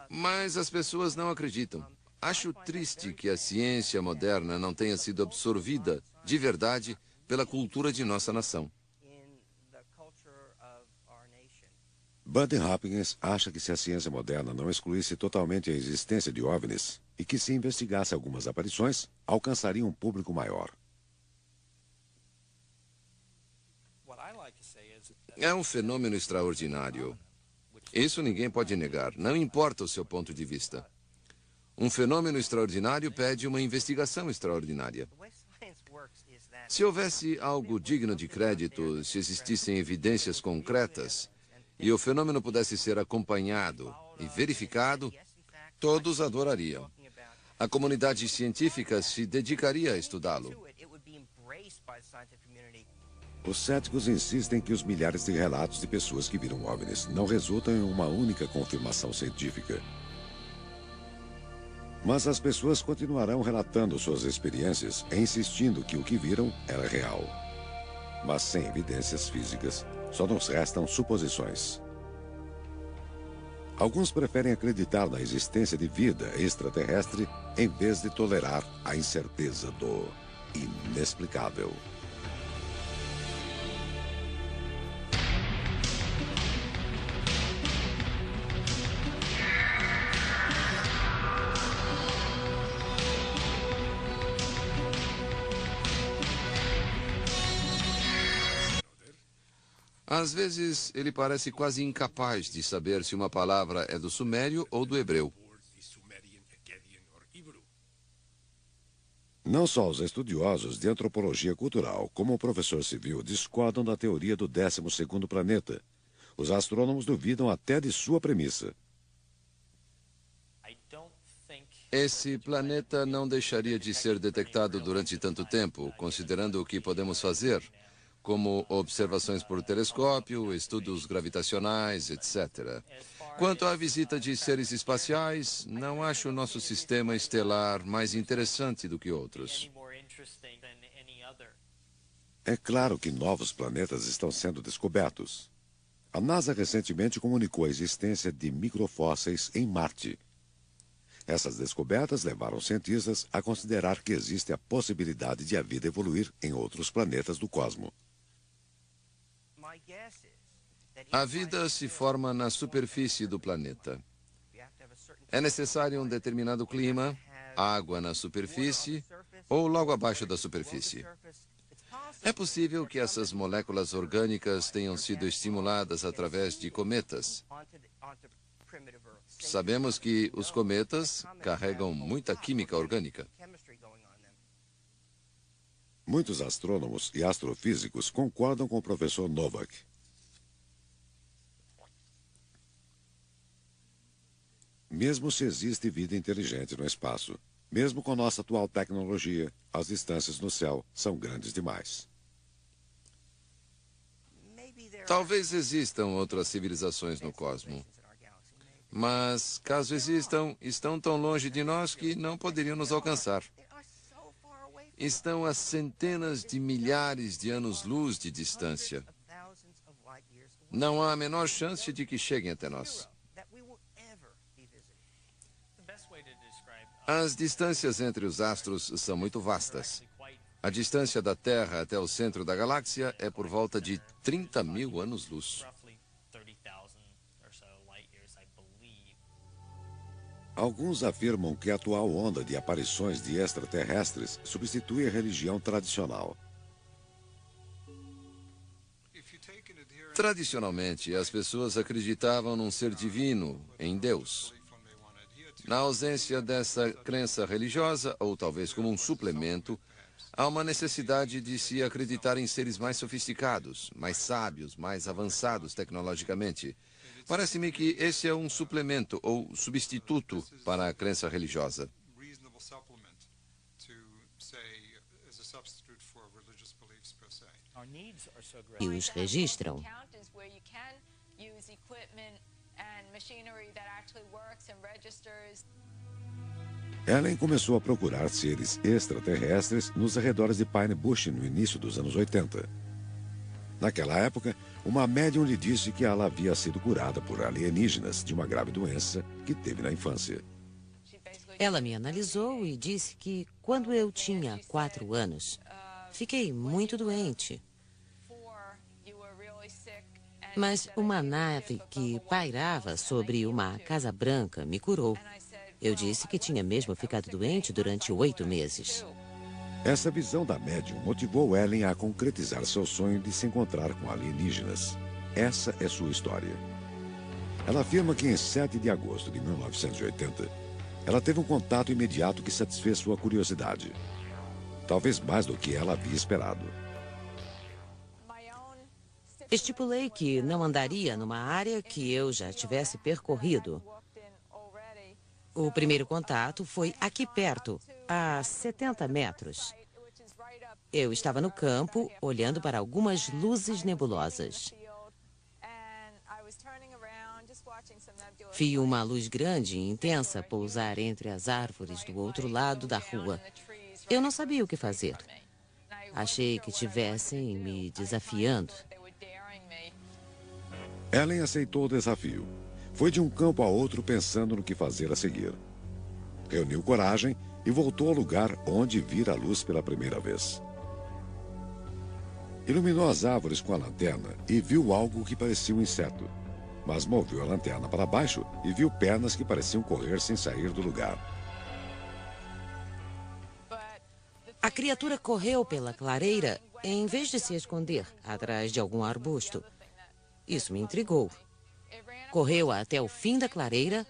Mas as pessoas não acreditam. Acho triste que a ciência moderna não tenha sido absorvida, de verdade, pela cultura de nossa nação. Buddy Hopkins acha que se a ciência moderna não excluísse totalmente a existência de OVNIs e que se investigasse algumas aparições, alcançaria um público maior. É um fenômeno extraordinário. Isso ninguém pode negar, não importa o seu ponto de vista. Um fenômeno extraordinário pede uma investigação extraordinária. Se houvesse algo digno de crédito, se existissem evidências concretas e o fenômeno pudesse ser acompanhado e verificado, todos adorariam. A comunidade científica se dedicaria a estudá-lo. Os céticos insistem que os milhares de relatos de pessoas que viram OVNIs não resultam em uma única confirmação científica. Mas as pessoas continuarão relatando suas experiências e insistindo que o que viram era real. Mas sem evidências físicas, só nos restam suposições. Alguns preferem acreditar na existência de vida extraterrestre em vez de tolerar a incerteza do inexplicável. Às vezes, ele parece quase incapaz de saber se uma palavra é do sumério ou do hebreu. Não só os estudiosos de antropologia cultural, como o professor civil, discordam da teoria do 12º planeta. Os astrônomos duvidam até de sua premissa. Esse planeta não deixaria de ser detectado durante tanto tempo, considerando o que podemos fazer, como observações por telescópio, estudos gravitacionais, etc. Quanto à visita de seres espaciais, não acho o nosso sistema estelar mais interessante do que outros. É claro que novos planetas estão sendo descobertos. A NASA recentemente comunicou a existência de microfósseis em Marte. Essas descobertas levaram cientistas a considerar que existe a possibilidade de a vida evoluir em outros planetas do cosmos. A vida se forma na superfície do planeta. É necessário um determinado clima, água na superfície ou logo abaixo da superfície. É possível que essas moléculas orgânicas tenham sido estimuladas através de cometas. Sabemos que os cometas carregam muita química orgânica. Muitos astrônomos e astrofísicos concordam com o professor Novak. Mesmo se existe vida inteligente no espaço, mesmo com nossa atual tecnologia, as distâncias no céu são grandes demais. Talvez existam outras civilizações no cosmos. Mas, caso existam, estão tão longe de nós que não poderiam nos alcançar. Estão a centenas de milhares de anos-luz de distância. Não há a menor chance de que cheguem até nós. As distâncias entre os astros são muito vastas. A distância da Terra até o centro da galáxia é por volta de 30.000 anos-luz. Alguns afirmam que a atual onda de aparições de extraterrestres substitui a religião tradicional. Tradicionalmente, as pessoas acreditavam num ser divino, em Deus. Na ausência dessa crença religiosa, ou talvez como um suplemento, há uma necessidade de se acreditar em seres mais sofisticados, mais sábios, mais avançados tecnologicamente. Parece-me que esse é um suplemento ou substituto para a crença religiosa. E os registram. Ellen começou a procurar seres extraterrestres nos arredores de Pine Bush no início dos anos 80. Naquela época, uma médium lhe disse que ela havia sido curada por alienígenas de uma grave doença que teve na infância. Ela me analisou e disse que, quando eu tinha 4 anos, fiquei muito doente. Mas uma nave que pairava sobre uma casa branca me curou. Eu disse que tinha mesmo ficado doente durante 8 meses. Essa visão da médium motivou Ellen a concretizar seu sonho de se encontrar com alienígenas. Essa é sua história. Ela afirma que em 7 de agosto de 1980, ela teve um contato imediato que satisfez sua curiosidade. Talvez mais do que ela havia esperado. Estipulei que não andaria numa área que eu já tivesse percorrido. O primeiro contato foi aqui perto, a 70 metros. Eu estava no campo, olhando para algumas luzes nebulosas. Vi uma luz grande e intensa pousar entre as árvores do outro lado da rua. Eu não sabia o que fazer. Achei que estivessem me desafiando. Ellen aceitou o desafio. Foi de um campo a outro pensando no que fazer a seguir. Reuniu coragem e voltou ao lugar onde vira a luz pela primeira vez. Iluminou as árvores com a lanterna e viu algo que parecia um inseto. Mas moveu a lanterna para baixo e viu pernas que pareciam correr sem sair do lugar. A criatura correu pela clareira em vez de se esconder atrás de algum arbusto. Isso me intrigou. Correu até o fim da clareira,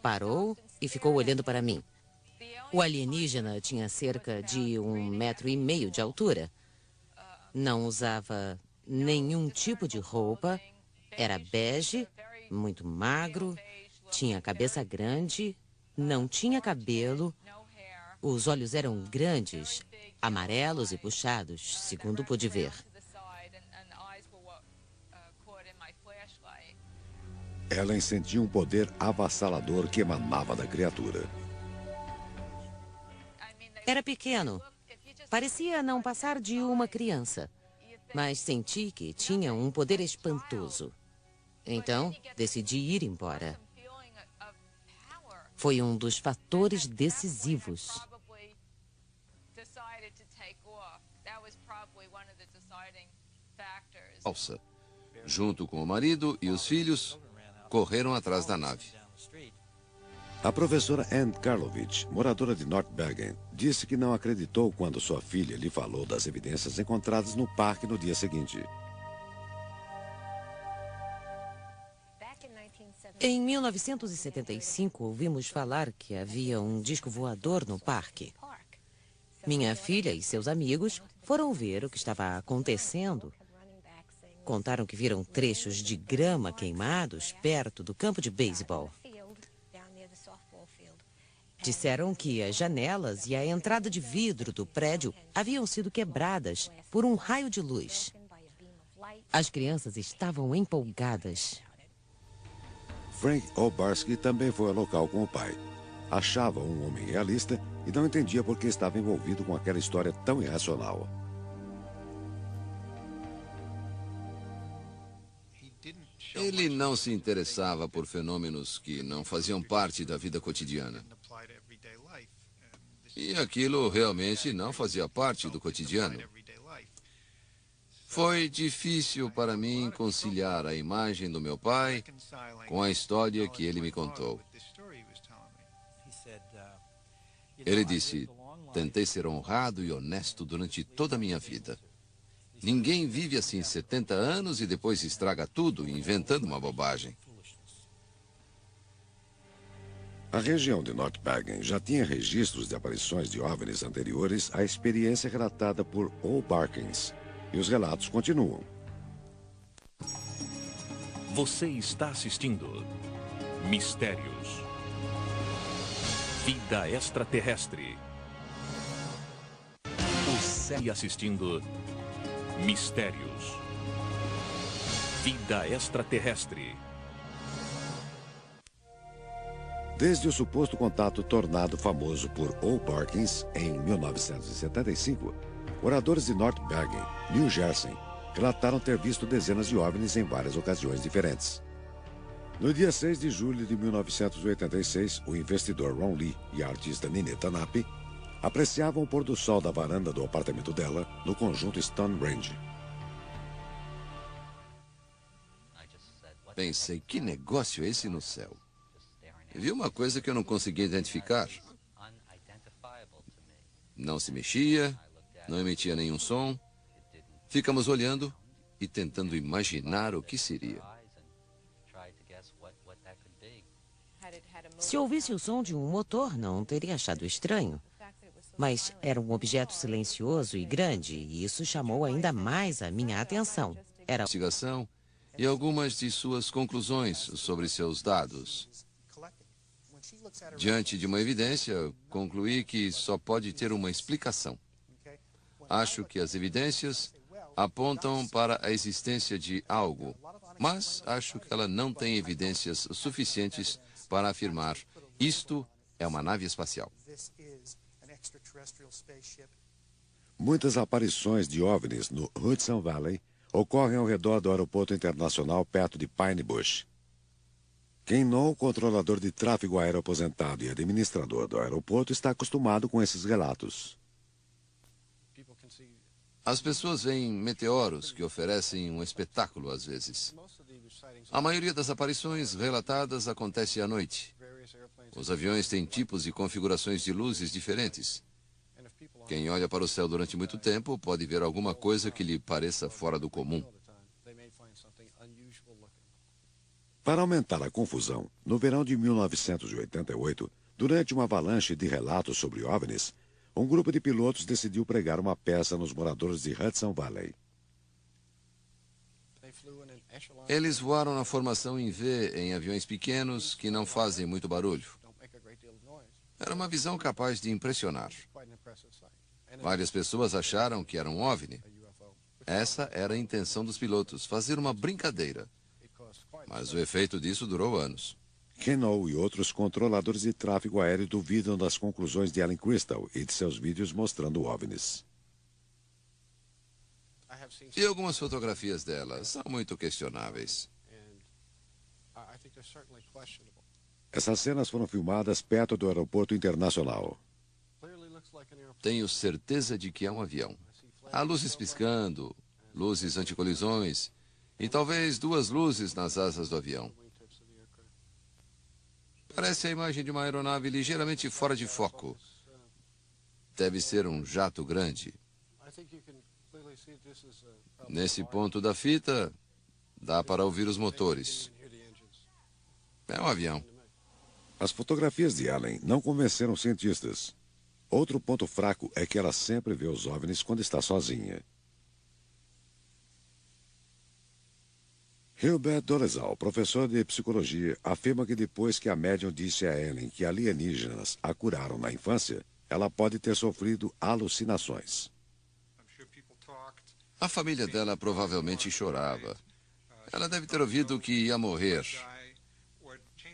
parou e ficou olhando para mim. O alienígena tinha cerca de 1,5 metros de altura. Não usava nenhum tipo de roupa. Era bege, muito magro, tinha a cabeça grande, não tinha cabelo. Os olhos eram grandes, amarelos e puxados, segundo pude ver. Ellen sentia um poder avassalador que emanava da criatura. Era pequeno. Parecia não passar de uma criança. Mas senti que tinha um poder espantoso. Então, decidi ir embora. Foi um dos fatores decisivos. Alça, junto com o marido e os filhos, correram atrás da nave. A professora Ann Karlovich, moradora de North Bergen, disse que não acreditou quando sua filha lhe falou das evidências encontradas no parque no dia seguinte. Em 1975, ouvimos falar que havia um disco voador no parque. Minha filha e seus amigos foram ver o que estava acontecendo. Contaram que viram trechos de grama queimados perto do campo de beisebol. Disseram que as janelas e a entrada de vidro do prédio haviam sido quebradas por um raio de luz. As crianças estavam empolgadas. Frank Obarski também foi ao local com o pai. Achava um homem realista e não entendia por que estava envolvido com aquela história tão irracional. Ele não se interessava por fenômenos que não faziam parte da vida cotidiana. E aquilo realmente não fazia parte do cotidiano. Foi difícil para mim conciliar a imagem do meu pai com a história que ele me contou. Ele disse: tentei ser honrado e honesto durante toda a minha vida. Ninguém vive assim 70 anos e depois estraga tudo inventando uma bobagem. A região de North Bergen já tinha registros de aparições de OVNIs anteriores à experiência relatada por O'Barkins. E os relatos continuam. Você está assistindo Mistérios. Vida extraterrestre. E assistindo Mistérios. Vida extraterrestre. Desde o suposto contato tornado famoso por O'Barkins em 1975, moradores de North Bergen, New Jersey, relataram ter visto dezenas de OVNIs em várias ocasiões diferentes. No dia 6 de julho de 1986, o investidor Ron Lee e a artista Nini Tanape apreciavam o pôr do sol da varanda do apartamento dela no conjunto Stone Range. Pensei, que negócio é esse no céu? Vi uma coisa que eu não conseguia identificar. Não se mexia, não emitia nenhum som. Ficamos olhando e tentando imaginar o que seria. Se ouvisse o som de um motor, não teria achado estranho. Mas era um objeto silencioso e grande, e isso chamou ainda mais a minha atenção. Era Investigação e algumas de suas conclusões sobre seus dados. Diante de uma evidência, concluí que só pode ter uma explicação. Acho que as evidências apontam para a existência de algo, mas acho que ela não tem evidências suficientes para afirmar isto é uma nave espacial. Muitas aparições de OVNIs no Hudson Valley ocorrem ao redor do aeroporto internacional perto de Pine Bush. Ken No, controlador de tráfego aéreo aposentado e administrador do aeroporto, está acostumado com esses relatos. As pessoas veem meteoros que oferecem um espetáculo às vezes. A maioria das aparições relatadas acontece à noite. Os aviões têm tipos e configurações de luzes diferentes. Quem olha para o céu durante muito tempo pode ver alguma coisa que lhe pareça fora do comum. Para aumentar a confusão, no verão de 1988, durante uma avalanche de relatos sobre OVNIs, um grupo de pilotos decidiu pregar uma peça nos moradores de Hudson Valley. Eles voaram na formação em V em aviões pequenos que não fazem muito barulho. Era uma visão capaz de impressionar. Várias pessoas acharam que era um OVNI. Essa era a intenção dos pilotos, fazer uma brincadeira. Mas o efeito disso durou anos. Ken No e outros controladores de tráfego aéreo duvidam das conclusões de Ellen Crystal e de seus vídeos mostrando OVNIs. E algumas fotografias dela são muito questionáveis. Essas cenas foram filmadas perto do aeroporto internacional. Tenho certeza de que é um avião. Há luzes piscando, luzes anticolisões e talvez duas luzes nas asas do avião. Parece a imagem de uma aeronave ligeiramente fora de foco. Deve ser um jato grande. Nesse ponto da fita, dá para ouvir os motores. É um avião. As fotografias de Ellen não convenceram cientistas. Outro ponto fraco é que ela sempre vê os OVNIs quando está sozinha. Hilbert Dolezal, professor de psicologia, afirma que depois que a médium disse a Ellen que alienígenas a curaram na infância, ela pode ter sofrido alucinações. A família dela provavelmente chorava. Ela deve ter ouvido que ia morrer.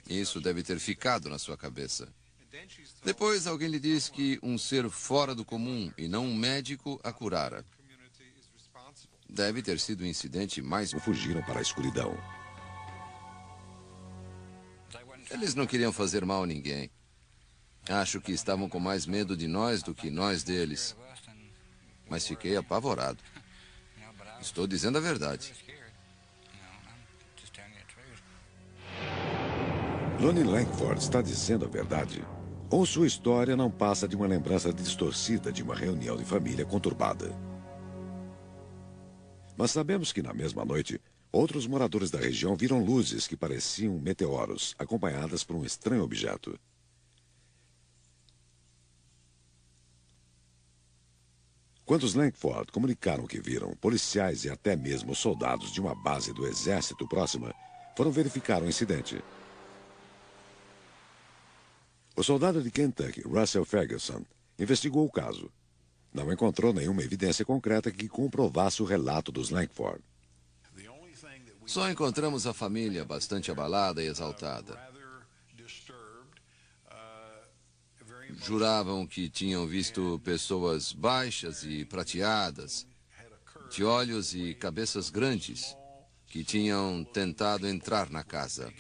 Isso deve ter ficado na sua cabeça. Depois alguém lhe disse que um ser fora do comum e não um médico a curara. Deve ter sido o incidente mais... Fugiram para a escuridão. Eles não queriam fazer mal a ninguém. Acho que estavam com mais medo de nós do que nós deles. Mas fiquei apavorado. Estou dizendo a verdade. Lonnie Langford está dizendo a verdade. Ou sua história não passa de uma lembrança distorcida de uma reunião de família conturbada. Mas sabemos que na mesma noite, outros moradores da região viram luzes que pareciam meteoros, acompanhadas por um estranho objeto. Quando os Langford comunicaram o que viram, policiais e até mesmo soldados de uma base do exército próxima foram verificar o incidente. O soldado de Kentucky, Russell Ferguson, investigou o caso. Não encontrou nenhuma evidência concreta que comprovasse o relato dos Langford. Só encontramos a família bastante abalada e exaltada. Juravam que tinham visto pessoas baixas e prateadas, de olhos e cabeças grandes, que tinham tentado entrar na casa.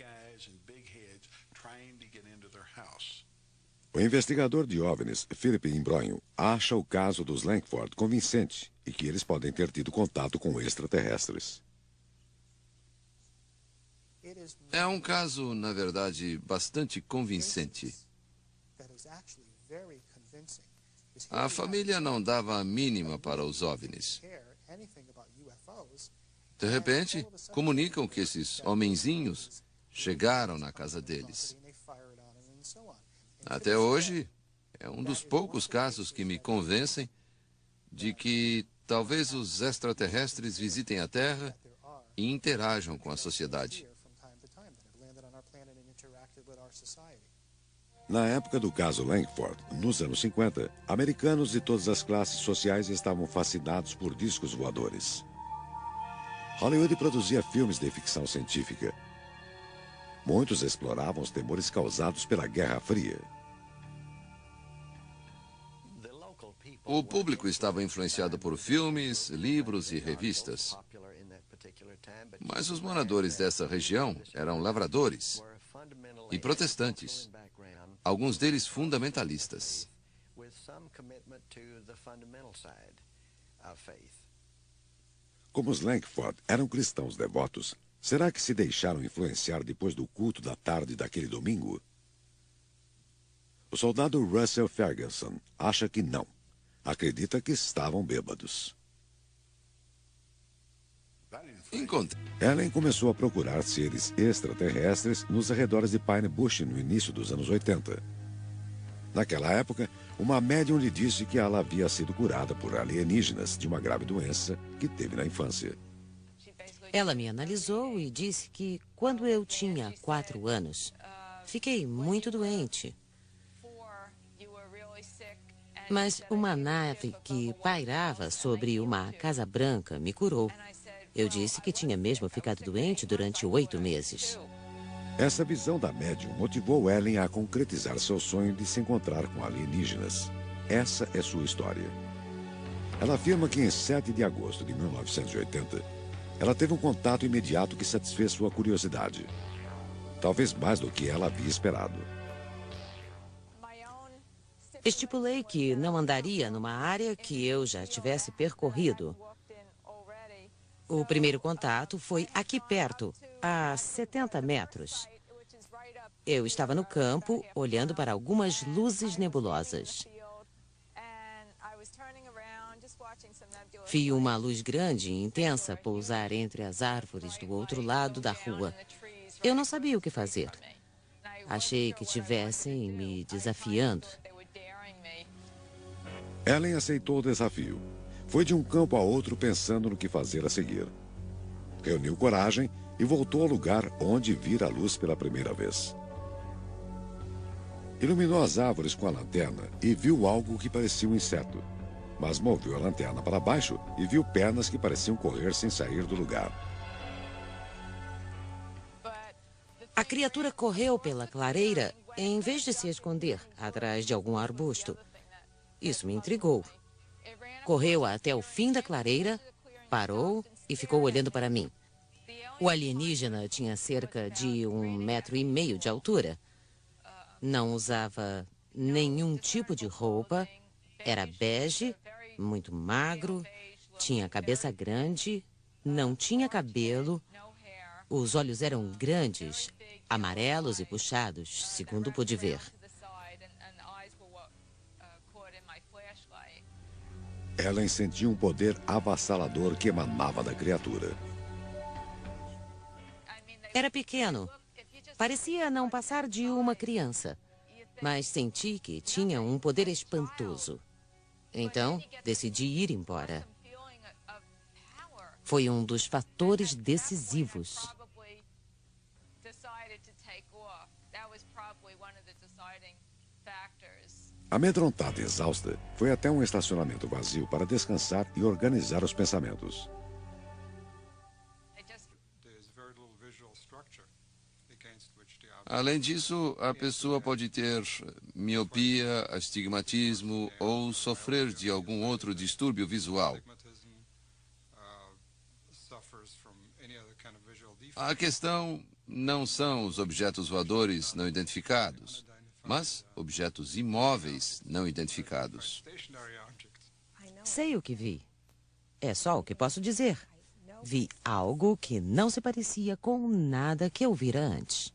O investigador de OVNIs, Philip Imbronho, acha o caso dos Langford convincente e que eles podem ter tido contato com extraterrestres. É um caso, na verdade, bastante convincente. A família não dava a mínima para os OVNIs. De repente, comunicam que esses homenzinhos chegaram na casa deles. Até hoje, é um dos poucos casos que me convencem de que talvez os extraterrestres visitem a Terra e interajam com a sociedade. Na época do caso Langford, nos anos 50, americanos de todas as classes sociais estavam fascinados por discos voadores. Hollywood produzia filmes de ficção científica. Muitos exploravam os temores causados pela Guerra Fria. O público estava influenciado por filmes, livros e revistas. Mas os moradores dessa região eram lavradores e protestantes, alguns deles fundamentalistas. Como os Langford eram cristãos devotos, será que se deixaram influenciar depois do culto da tarde daquele domingo? O soldado Russell Ferguson acha que não. Acredita que estavam bêbados. Ellen começou a procurar seres extraterrestres nos arredores de Pine Bush no início dos anos 80. Naquela época, uma médium lhe disse que ela havia sido curada por alienígenas de uma grave doença que teve na infância. Ela me analisou e disse que, quando eu tinha 4 anos, fiquei muito doente. Mas uma nave que pairava sobre uma casa branca me curou. Eu disse que tinha mesmo ficado doente durante 8 meses. Essa visão da médium motivou Ellen a concretizar seu sonho de se encontrar com alienígenas. Essa é sua história. Ela afirma que em 7 de agosto de 1980, ela teve um contato imediato que satisfez sua curiosidade. Talvez mais do que ela havia esperado. Estipulei que não andaria numa área que eu já tivesse percorrido. O primeiro contato foi aqui perto, a 70 metros. Eu estava no campo, olhando para algumas luzes nebulosas. Vi uma luz grande e intensa pousar entre as árvores do outro lado da rua. Eu não sabia o que fazer. Achei que tivessem me desafiando. Ellen aceitou o desafio. Foi de um campo a outro pensando no que fazer a seguir. Reuniu coragem e voltou ao lugar onde vira a luz pela primeira vez. Iluminou as árvores com a lanterna e viu algo que parecia um inseto. Mas moveu a lanterna para baixo e viu pernas que pareciam correr sem sair do lugar. A criatura correu pela clareira em vez de se esconder atrás de algum arbusto. Isso me intrigou. Correu até o fim da clareira, parou e ficou olhando para mim. O alienígena tinha cerca de 1,5 metros de altura. Não usava nenhum tipo de roupa. Era bege, muito magro, tinha a cabeça grande, não tinha cabelo. Os olhos eram grandes, amarelos e puxados, segundo pude ver. Ellen sentiu um poder avassalador que emanava da criatura. Era pequeno. Parecia não passar de uma criança. Mas senti que tinha um poder espantoso. Então, decidi ir embora. Foi um dos fatores decisivos. Amedrontada e exausta, foi até um estacionamento vazio para descansar e organizar os pensamentos. Além disso, a pessoa pode ter miopia, astigmatismo ou sofrer de algum outro distúrbio visual. A questão não são os objetos voadores não identificados, mas objetos imóveis não identificados. Sei o que vi. É só o que posso dizer. Vi algo que não se parecia com nada que eu vira antes.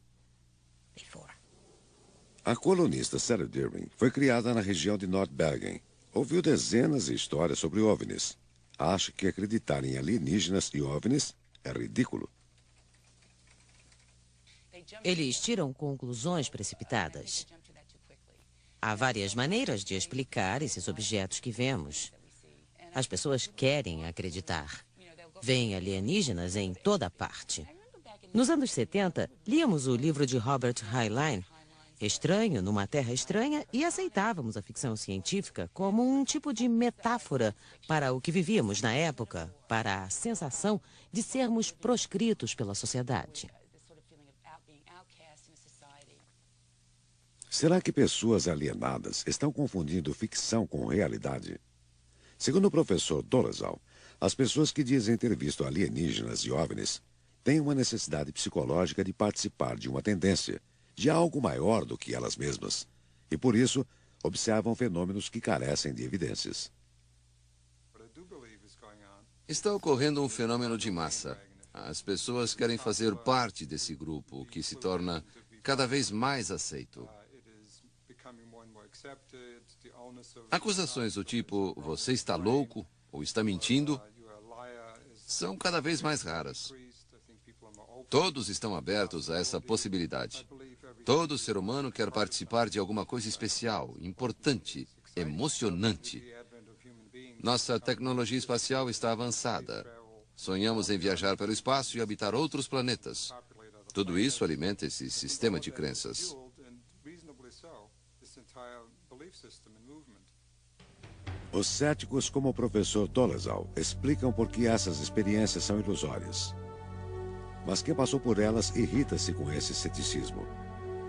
A colunista Sarah Deering foi criada na região de North Bergen. Ouviu dezenas de histórias sobre OVNIs. Acha que acreditar em alienígenas e OVNIs é ridículo. Eles tiram conclusões precipitadas. Há várias maneiras de explicar esses objetos que vemos. As pessoas querem acreditar. Veem alienígenas em toda parte. Nos anos 70, líamos o livro de Robert Heinlein, Estranho numa Terra Estranha, e aceitávamos a ficção científica como um tipo de metáfora para o que vivíamos na época, para a sensação de sermos proscritos pela sociedade. Será que pessoas alienadas estão confundindo ficção com realidade? Segundo o professor Dolezal, as pessoas que dizem ter visto alienígenas e OVNIs têm uma necessidade psicológica de participar de uma tendência, de algo maior do que elas mesmas, e por isso observam fenômenos que carecem de evidências. Está ocorrendo um fenômeno de massa. As pessoas querem fazer parte desse grupo, que se torna cada vez mais aceito. Acusações do tipo, você está louco ou está mentindo, são cada vez mais raras. Todos estão abertos a essa possibilidade. Todo ser humano quer participar de alguma coisa especial, importante, emocionante. Nossa tecnologia espacial está avançada. Sonhamos em viajar pelo espaço e habitar outros planetas. Tudo isso alimenta esse sistema de crenças. Os céticos, como o professor Dolezal, explicam por que essas experiências são ilusórias. Mas quem passou por elas irrita-se com esse ceticismo.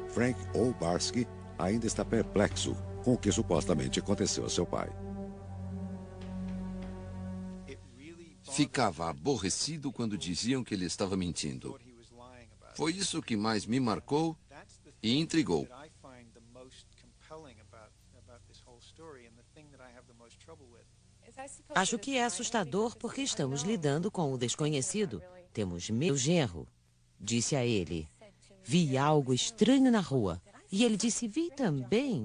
Frank Obarski ainda está perplexo com o que supostamente aconteceu a seu pai. Ficava aborrecido quando diziam que ele estava mentindo. Foi isso que mais me marcou e intrigou. Acho que é assustador porque estamos lidando com o desconhecido. Temos meu genro. Disse a ele, vi algo estranho na rua. E ele disse, vi também.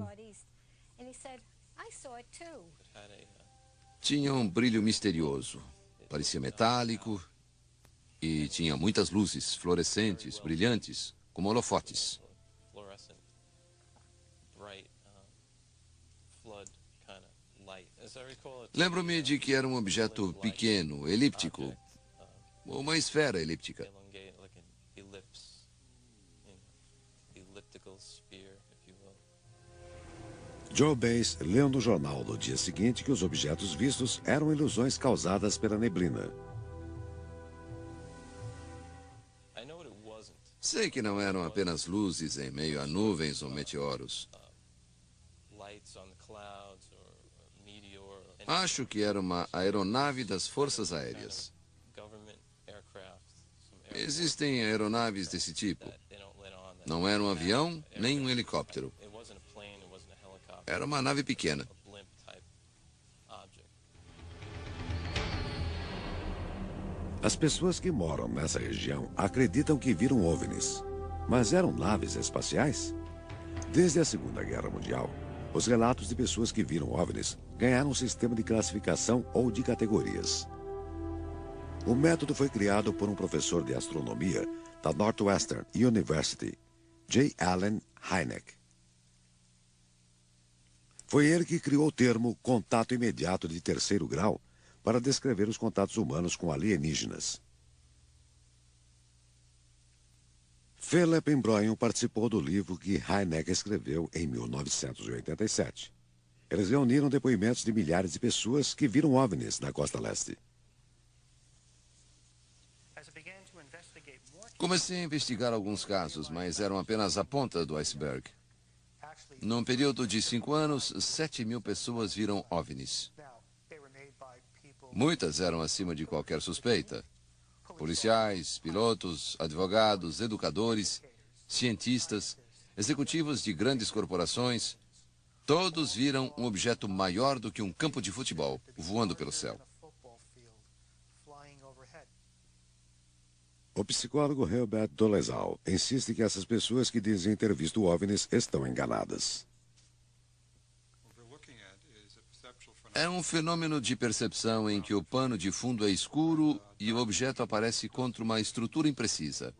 Tinha um brilho misterioso. Parecia metálico e tinha muitas luzes fluorescentes, brilhantes, como holofotes. Lembro-me de que era um objeto pequeno, elíptico, uma esfera elíptica. Joe Bass leu no jornal no dia seguinte que os objetos vistos eram ilusões causadas pela neblina. Sei que não eram apenas luzes em meio a nuvens ou meteoros. Acho que era uma aeronave das Forças Aéreas. Existem aeronaves desse tipo. Não era um avião, nem um helicóptero. Era uma nave pequena. As pessoas que moram nessa região acreditam que viram OVNIs. Mas eram naves espaciais? Desde a Segunda Guerra Mundial, os relatos de pessoas que viram OVNIs ganharam um sistema de classificação ou de categorias. O método foi criado por um professor de astronomia da Northwestern University, J. Allen Hynek. Foi ele que criou o termo contato imediato de terceiro grau para descrever os contatos humanos com alienígenas. Philip Embroyon participou do livro que Hynek escreveu em 1987. Eles reuniram depoimentos de milhares de pessoas que viram OVNIs na costa leste. Comecei a investigar alguns casos, mas eram apenas a ponta do iceberg. Num período de 5 anos, 7.000 pessoas viram OVNIs. Muitas eram acima de qualquer suspeita. Policiais, pilotos, advogados, educadores, cientistas, executivos de grandes corporações, todos viram um objeto maior do que um campo de futebol voando pelo céu. O psicólogo Herbert Dolezal insiste que essas pessoas que dizem ter visto OVNIs estão enganadas. É um fenômeno de percepção em que o pano de fundo é escuro e o objeto aparece contra uma estrutura imprecisa.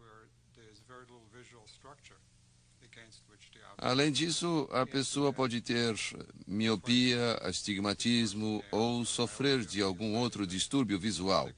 Além disso, a pessoa pode ter miopia, astigmatismo ou sofrer de algum outro distúrbio visual.